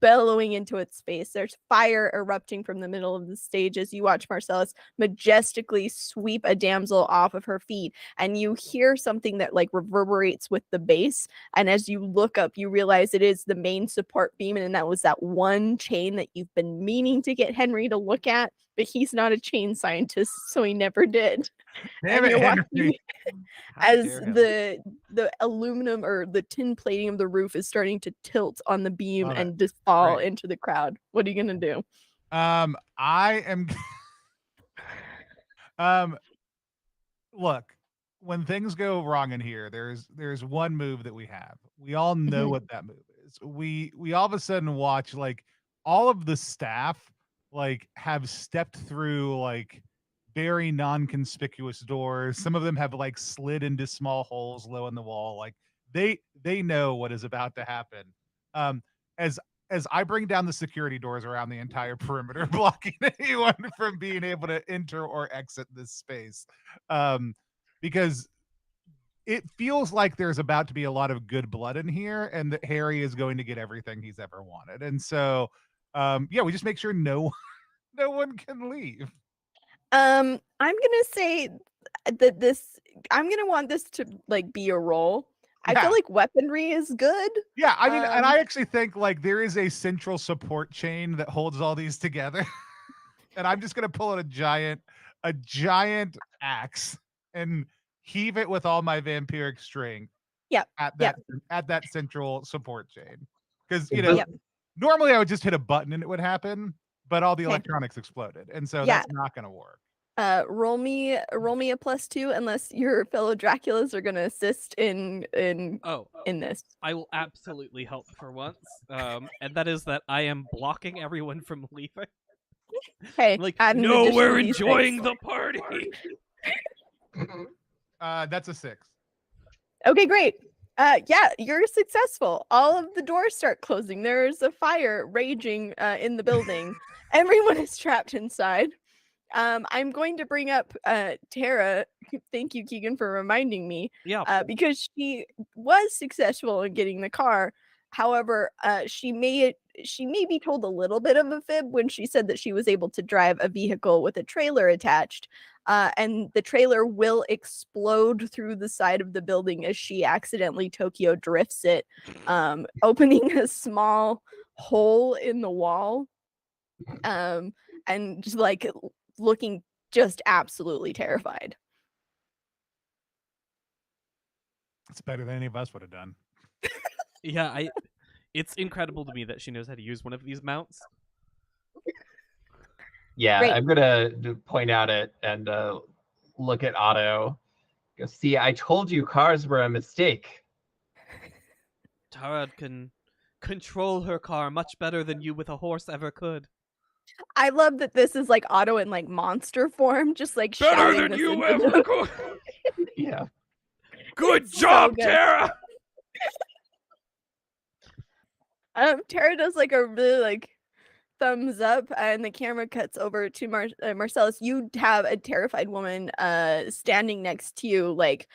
bellowing into its face. There's fire erupting from the middle of the stage as you watch Marcellus majestically sweep a damsel off of her feet, and you hear something that like reverberates with the bass. And as you look up, you realize it is the main support beam, and that was that one chain that you've been meaning to get Henry to look at, but he's not a chain scientist, so he never did. Damn it, Henry. As the aluminum or the tin plating of the roof is starting to tilt on the beam and just fall into the crowd. What are you gonna do? I am look, when things go wrong in here, there's one move that we have. We all know what that move is. We all of a sudden watch like all of the staff like have stepped through like very non-conspicuous doors. Some of them have like slid into small holes low in the wall. Like they know what is about to happen. As I bring down the security doors around the entire perimeter, blocking anyone from being able to enter or exit this space. Because it feels like there's about to be a lot of good blood in here and that Harry is going to get everything he's ever wanted. And so, yeah, we just make sure no one can leave. I'm gonna say this I'm gonna want this to like be a roll. I Yeah. feel like weaponry is good. Yeah, I mean, and Um, I actually think like there is a central support chain that holds all these together. And I'm just gonna pull out a giant axe and heave it with all my vampiric strength Yep. at Yep. that central support chain. Because Is you know, this- normally I would just hit a button and it would happen, but all the Okay. electronics exploded, and so Yeah. that's not gonna work. Roll me a +2 unless your fellow Draculas are gonna assist in Oh, this. I will absolutely help for once. And that is that I am blocking everyone from leaving. Okay, Like, add an no, we're additional D6. enjoying the party. That's a 6. Okay, great. Yeah, you're successful. All of the doors start closing. There's a fire raging in the building. Everyone is trapped inside. I'm going to bring up Tara. Thank you, Keegan, for reminding me. Yeah. Because she was successful in getting the car. However, she may be told a little bit of a fib when she said that she was able to drive a vehicle with a trailer attached. And the trailer will explode through the side of the building as she accidentally Tokyo drifts it, opening a small hole in the wall. And just like looking just absolutely terrified. It's better than any of us would have done. Yeah, it's incredible to me that she knows how to use one of these mounts. Yeah, Great. I'm gonna point out it and look at Otto. Go, see, I told you cars were a mistake. Tara can control her car much better than you with a horse ever could. I love that this is like Otto in like monster form, just like Better shouting than this you into ever the- could. Yeah. Good It's so job, good. Tara. Tara does like a really like thumbs up, and the camera cuts over to Marcellus. You have a terrified woman standing next to you, like,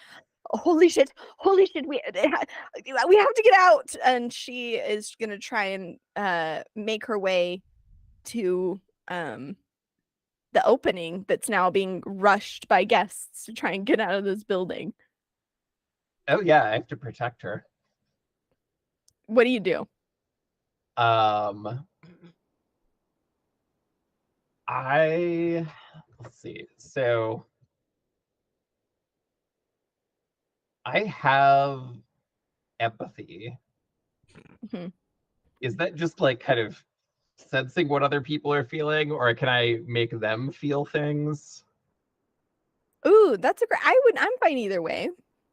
holy shit, we have to get out. And she is gonna try and make her way to the opening that's now being rushed by guests to try and get out of this building. Oh yeah, I have to protect her. What do you do? Let's see. So I have empathy. Mhm. Is that just like kind of sensing what other people are feeling, or can I make them feel things? Ooh, that's a great. I'm fine either way.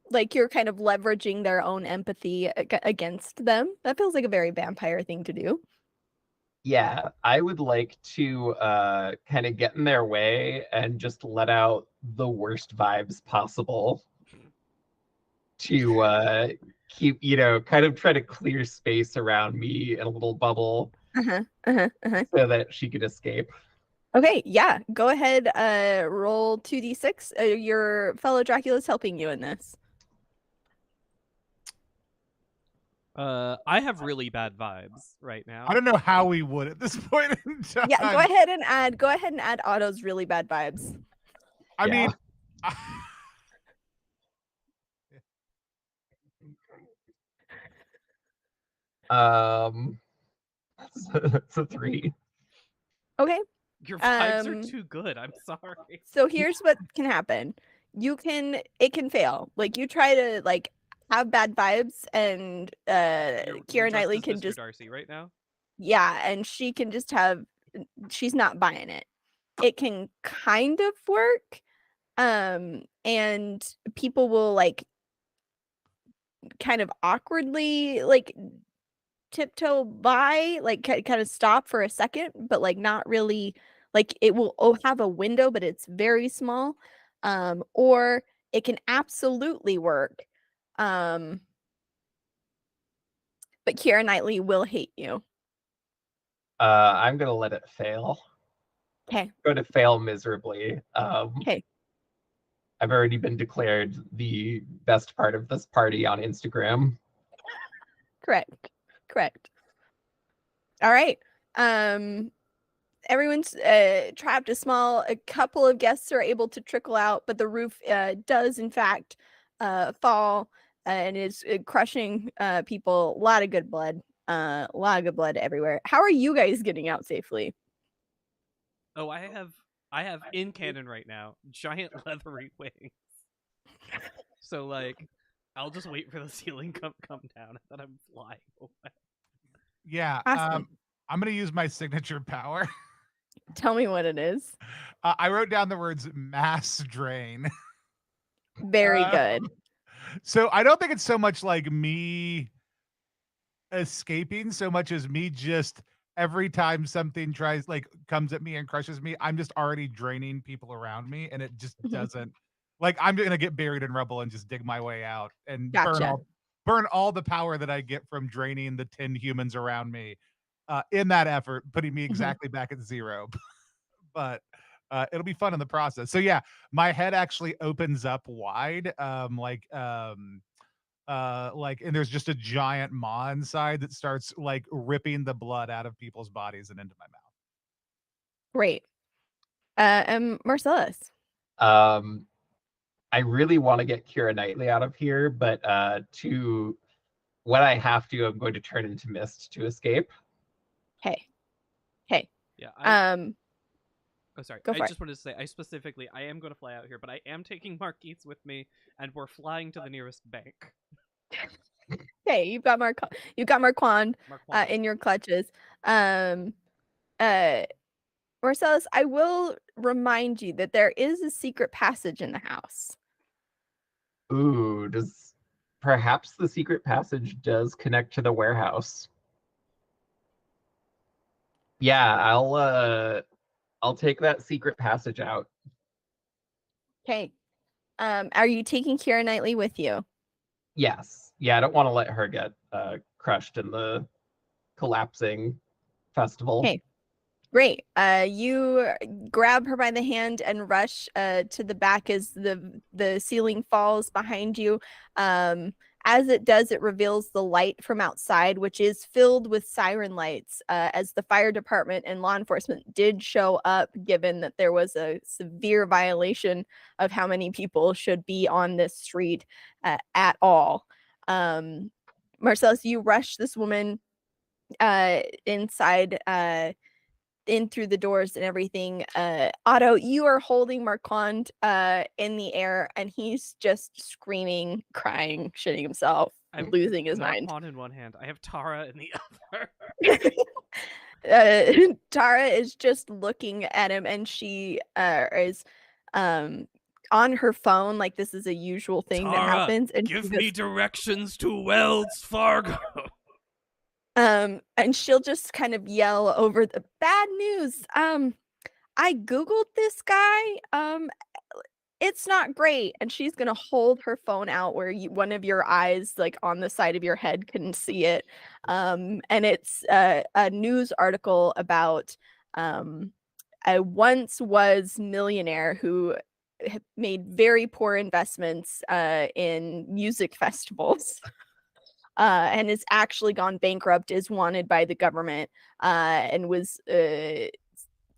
Like you're kind of leveraging their own empathy against them. That feels like a very vampire thing to do. Yeah, I would like to kind of get in their way and just let out the worst vibes possible to keep, kind of try to clear space around me in a little bubble so that she could escape. Okay, yeah. Go ahead, roll 2d6. Your fellow Dracula's helping you in this. I have really bad vibes right now. I don't know how we would at this point in time. Yeah, go ahead and add Otto's really bad vibes. I Yeah. mean, That's a 3. Okay. Your vibes are Um, too good. I'm sorry. So here's what can happen. It can fail. Like you try to like have bad vibes, and You're Keira dressed Knightley as can Mr. just Darcy right now. yeah, and she can just have she's not buying it. It can kind of work. And people will like kind of awkwardly like tiptoe by, like kind of stop for a second, but like not really, like it will have a window, but it's very small. Or it can absolutely work. But Keira Knightley will hate you. I'm gonna let it fail. Okay. Going to fail miserably. Okay. I've already been declared the best part of this party on Instagram. Correct. All right. everyone's trapped. A couple of guests are able to trickle out, but the roof does in fact fall and is crushing people. A lot of good blood. A lot of good blood everywhere. How are you guys getting out safely? Oh, I have in canon right now giant leathery wings. So like, I'll just wait for the ceiling come down and then I'm flying away. Yeah. Awesome. I'm gonna use my signature power. Tell me what it is. I wrote down the words mass drain. Very good. So I don't think it's so much like me escaping so much as me just every time something comes at me and crushes me, I'm just already draining people around me, and it just doesn't like I'm gonna get buried in rubble and just dig my way out and Gotcha. burn all the power that I get from draining the 10 humans around me in that effort, putting me exactly back at 0. But it'll be fun in the process. So yeah, my head actually opens up wide, and there's just a giant maw inside that starts like ripping the blood out of people's bodies and into my mouth. Great. And Marcellus. I really want to get Keira Knightley out of here, but to when I have to, I'm going to turn into mist to escape. Hey. Yeah. Oh, sorry. Go for I just wanted to say, I am going to fly out here, but I am taking Marquise with me, and we're flying to the nearest bank. Hey, you've got Marquand in your clutches. Marcellus, I will remind you that there is a secret passage in the house. Ooh, perhaps the secret passage does connect to the warehouse? Yeah, I'll take that secret passage out. Okay. Are you taking Keira Knightley with you? Yes. Yeah, I don't want to let her get crushed in the collapsing festival. Okay. Great. You grab her by the hand and rush to the back as the ceiling falls behind you. As it does, it reveals the light from outside, which is filled with siren lights, as the fire department and law enforcement did show up, given that there was a severe violation of how many people should be on this street at all. Marcellus, you rush this woman inside, in through the doors and everything. Otto, you are holding Marquand in the air, and he's just screaming, crying, shitting himself, losing his mind. Marquand in one hand. I have Tara in the other. Tara is just looking at him, and she is on her phone, like this is a usual thing Tara, that happens. And give me directions to Wells Fargo. And she'll just kind of yell over the bad news. I Googled this guy. It's not great. And she's gonna hold her phone out where one of your eyes, like on the side of your head, can see it. And it's a news article about a once was millionaire who made very poor investments in music festivals. And has actually gone bankrupt, is wanted by the government, and was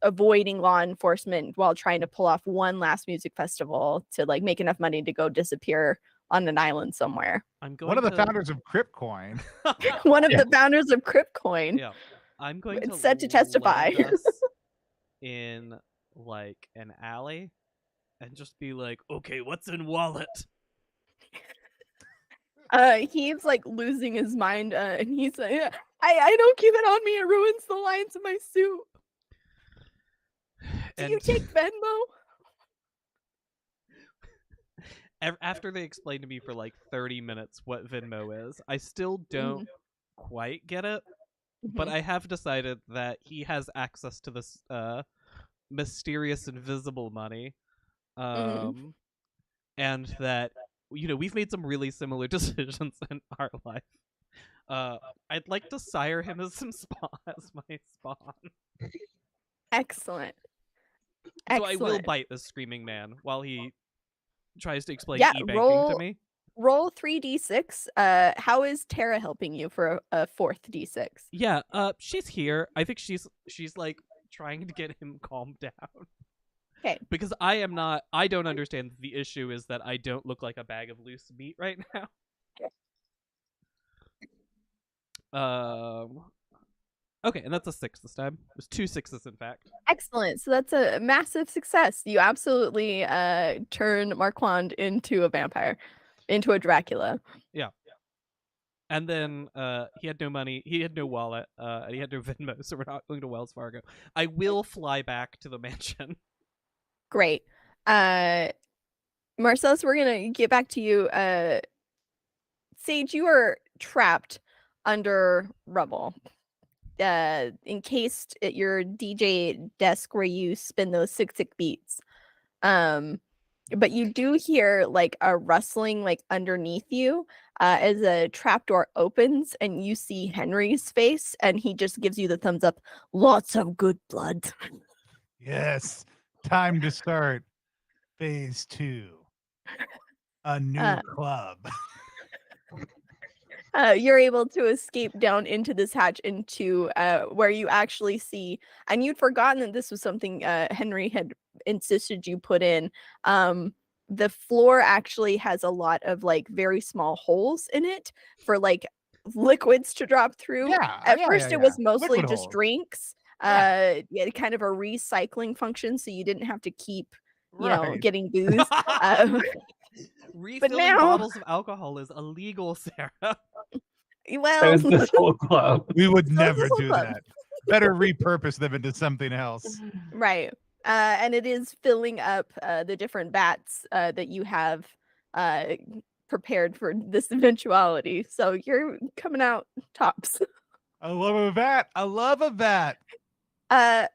avoiding law enforcement while trying to pull off one last music festival to like make enough money to go disappear on an island somewhere. One of the founders of Cryptcoin. One of the founders of Cryptcoin. Yeah, I'm going to set to testify in like an alley and just be like, okay, what's in wallet? He's like losing his mind, and he's like, I don't keep it on me, it ruins the lines of my suit. Do you take Venmo? After they explained to me for like 30 minutes what Venmo is, I still don't quite get it, but I have decided that he has access to this mysterious invisible money, and that we've made some really similar decisions in our life. I'd like to sire him as my spawn. Excellent. So I will bite this screaming man while he tries to explain e-banking to me. Roll 3d6. How is Tara helping you for a fourth d6? Yeah, she's here. I think she's like trying to get him calmed down. Okay. Because I don't understand that the issue is that I don't look like a bag of loose meat right now. Okay, and that's a 6 this time. It was 2 6s, in fact. Excellent. So that's a massive success. You absolutely turn Marquand into a vampire, into a Dracula. Yeah. And then he had no money, he had no wallet, and he had no Venmo, so we're not going to Wells Fargo. I will fly back to the mansion. Great. Marcellus, we're gonna get back to you. Sage, you are trapped under rubble. Encased at your DJ desk where you spin those sick beats. But you do hear like a rustling like underneath you as a trapdoor opens and you see Henry's face and he just gives you the thumbs up. Lots of good blood. Yes. Time to start phase 2. A new club. You're able to escape down into this hatch into where you actually see, and you'd forgotten that this was something Henry had insisted you put in. The floor actually has a lot of like very small holes in it for like liquids to drop through. Yeah. At first it was mostly Liquid just holes. drinks. Yeah. Yeah, kind of a recycling function, so you didn't have to keep, you know, Right. getting booze. Refilling now- bottles of alcohol is illegal, Sarah. Well, That was this whole club. We would never this whole do club. that. Better repurpose them into something else. Right. And it is filling up the different vats that you have prepared for this eventuality. So you're coming out tops. I love a vat. I love a vat.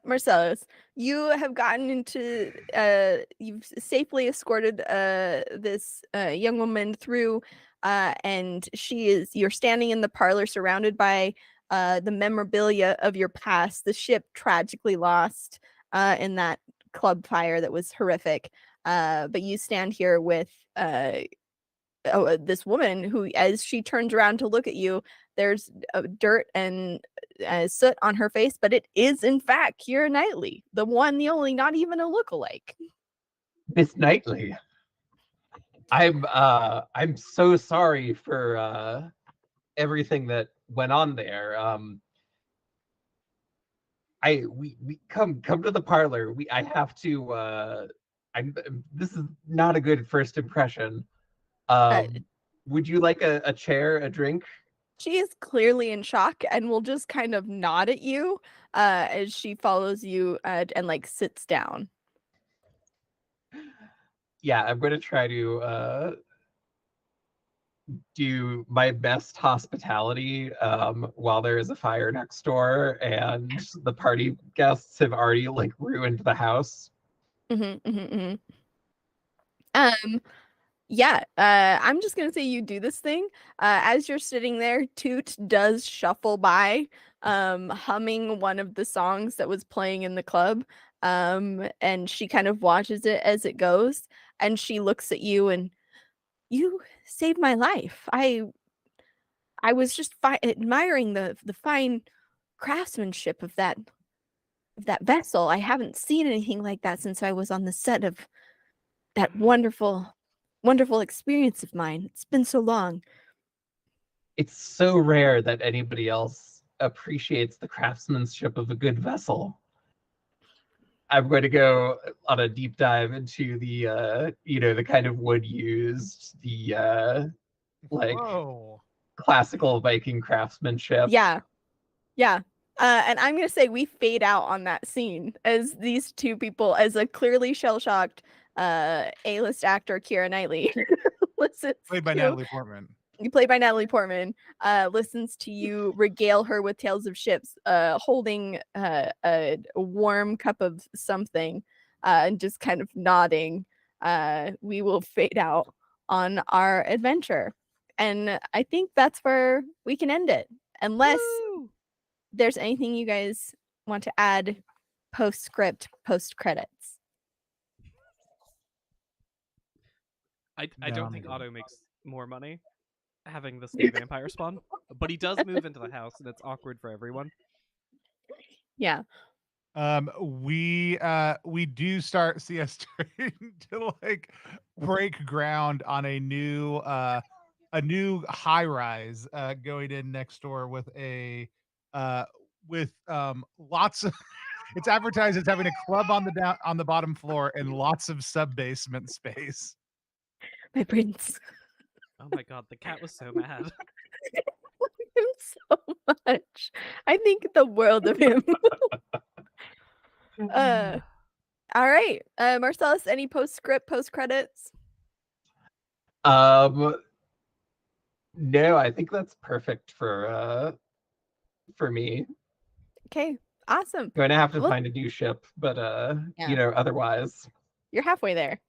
Marcellus, you have gotten into you've safely escorted this young woman through and you're standing in the parlor surrounded by the memorabilia of your past, the ship tragically lost in that club fire that was horrific. But you stand here with this woman who, as she turns around to look at you, there's dirt and soot on her face, but it is in fact Keira Knightley, the one, the only, not even a lookalike. Miss Knightley. I'm so sorry for everything that went on there. We come to the parlor. I have to this is not a good first impression. Would you like a chair, a drink? She is clearly in shock and will just kind of nod at you as she follows you and like sits down. Yeah, I'm going to try to do my best hospitality while there is a fire next door and the party guests have already like ruined the house. Yeah, I'm just gonna say you do this thing. As you're sitting there, Toot does shuffle by, humming one of the songs that was playing in the club. And she kind of watches it as it goes, and she looks at you and, you saved my life. I was just admiring the fine craftsmanship of that vessel. I haven't seen anything like that since I was on the set of that wonderful experience of mine. It's been so long. It's so rare that anybody else appreciates the craftsmanship of a good vessel. I'm going to go on a deep dive into the the kind of wood used, the like Whoa. classical Viking craftsmanship. Yeah. And I'm gonna say we fade out on that scene as these two people, as a clearly shell-shocked A-list actor, Keira Knightley, listens Played by to, Natalie Portman. played by Natalie Portman, listens to you regale her with tales of ships, holding a warm cup of something, and just kind of nodding. We will fade out on our adventure. And I think that's where we can end it. Unless there's anything you guys want to add post-script, post-credits. I No, don't I'm think good. Otto makes more money having this new vampire spawn, but he does move into the house, and it's awkward for everyone. Yeah. We do start see us starting to like break ground on a new high rise going in next door with a with lots of it's advertised as having a club on the bottom floor and lots of sub basement space. My prince. Oh my god, the cat was so mad. Him so much. I think the world of him. All right. Marcellus, any postscript, post credits? No, I think that's perfect for me. Okay. Awesome. Going to have to Well, find a new ship, but Yeah. otherwise. You're halfway there.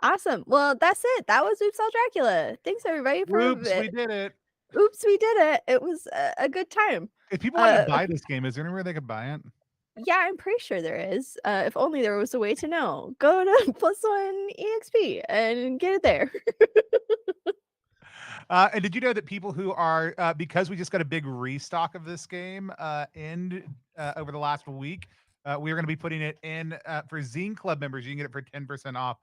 Awesome. Well, that's it. That was Oops All Dracula. Thanks everybody for Oops, we did it. Oops, we did it. It was a good time. If people wanted to buy this game, is there anywhere they could buy it? Yeah, I'm pretty sure there is. If only there was a way to know. Go to +1 EXP and get it there. And did you know that people who are because we just got a big restock of this game over the last week, we are going to be putting it in for Zine.Club members. You can get it for 10% off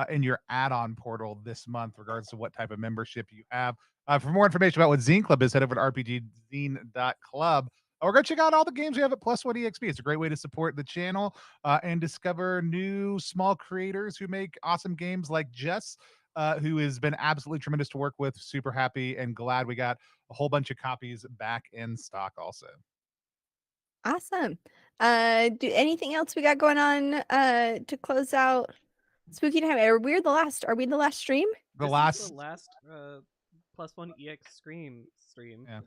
in your add-on portal this month, regardless of what type of membership you have. For more information about what Zine.Club is, head over to RpgZine.Club. Or go check out all the games we have at +1 EXP. It's a great way to support the channel and discover new small creators who make awesome games like Jess, who has been absolutely tremendous to work with. Super happy and glad we got a whole bunch of copies back in stock also. Awesome. Do anything else we got going on to close out Spooky Time? Are we the last stream? The last +1 EX stream. Yeah.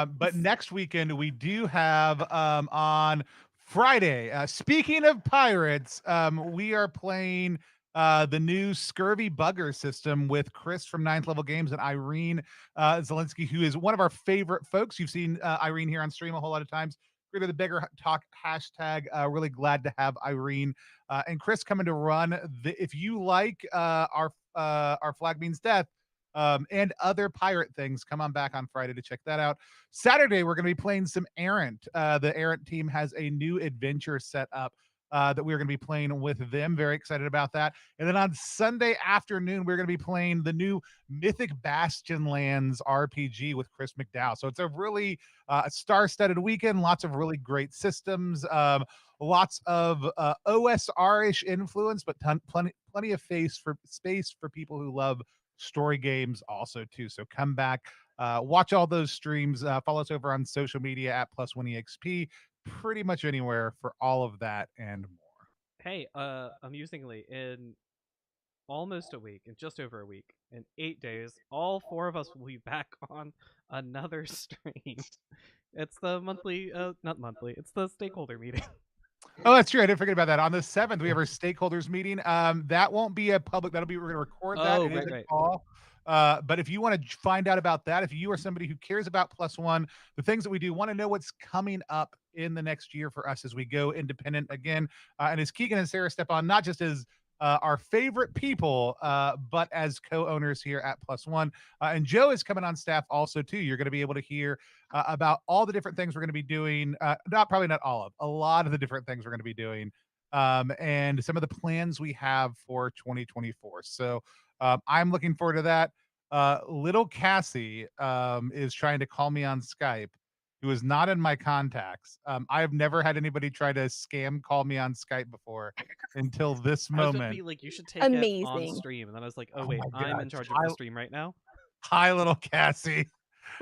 But next weekend we do have on Friday. Speaking of pirates, we are playing the new Scurvy Bugger system with Chris from 9th Level Games and Irene Zelinsky, who is one of our favorite folks. You've seen Irene here on stream a whole lot of times. Created the Bigger Talk hashtag. Really glad to have Irene and Chris coming to run. If you like our Flag Means Death and other pirate things, come on back on Friday to check that out. Saturday, we're going to be playing some Errant. The Errant team has a new adventure set up that we're going to be playing with them. Very excited about that. And then on Sunday afternoon, we're going to be playing the new Mythic Bastion Lands RPG with Chris McDowell. So it's a really star-studded weekend. Lots of really great systems. Lots of OSR-ish influence, but plenty of space for people who love story games also too. So come back, watch all those streams, follow us over on social media at +1 EXP, pretty much anywhere for all of that and more. Hey, amusingly, in almost a week, in just over a week, in 8 days, all 4 of us will be back on another stream. It's the monthly, not monthly, it's the stakeholder meeting. Oh, that's true. I didn't forget about that. On the 7th, we have our stakeholders meeting. That won't be a public. We're going to record that. Oh, It is a right. call. But if you want to find out about that, if you are somebody who cares about +1, the things that we do, want to know what's coming up in the next year for us as we go independent again, and as Keegan and Sarah step on, not just as our favorite people, but as co-owners here at +1. And Joe is coming on staff also too. You're going to be able to hear about all the different things we're going to be doing. Probably not all of, a lot of the different things we're going to be doing, and some of the plans we have for 2024. So I'm looking forward to that. Little Cassie is trying to call me on Skype, who is not in my contacts. I have never had anybody try to scam call me on Skype before until this I was moment. gonna be like, you should take it on Amazing. stream, and then I was like, Oh wait, my I'm in gosh. charge of the stream right now. Hi, little Cassie.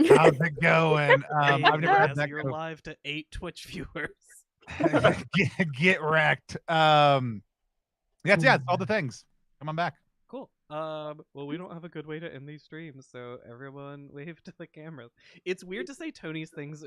How's it going? I've never had that. You're live to 8 Twitch viewers. Get wrecked. Yeah, it's all the things. Come on back. Cool. Well, we don't have a good way to end these streams, so everyone wave to the cameras. It's weird to say Tony's things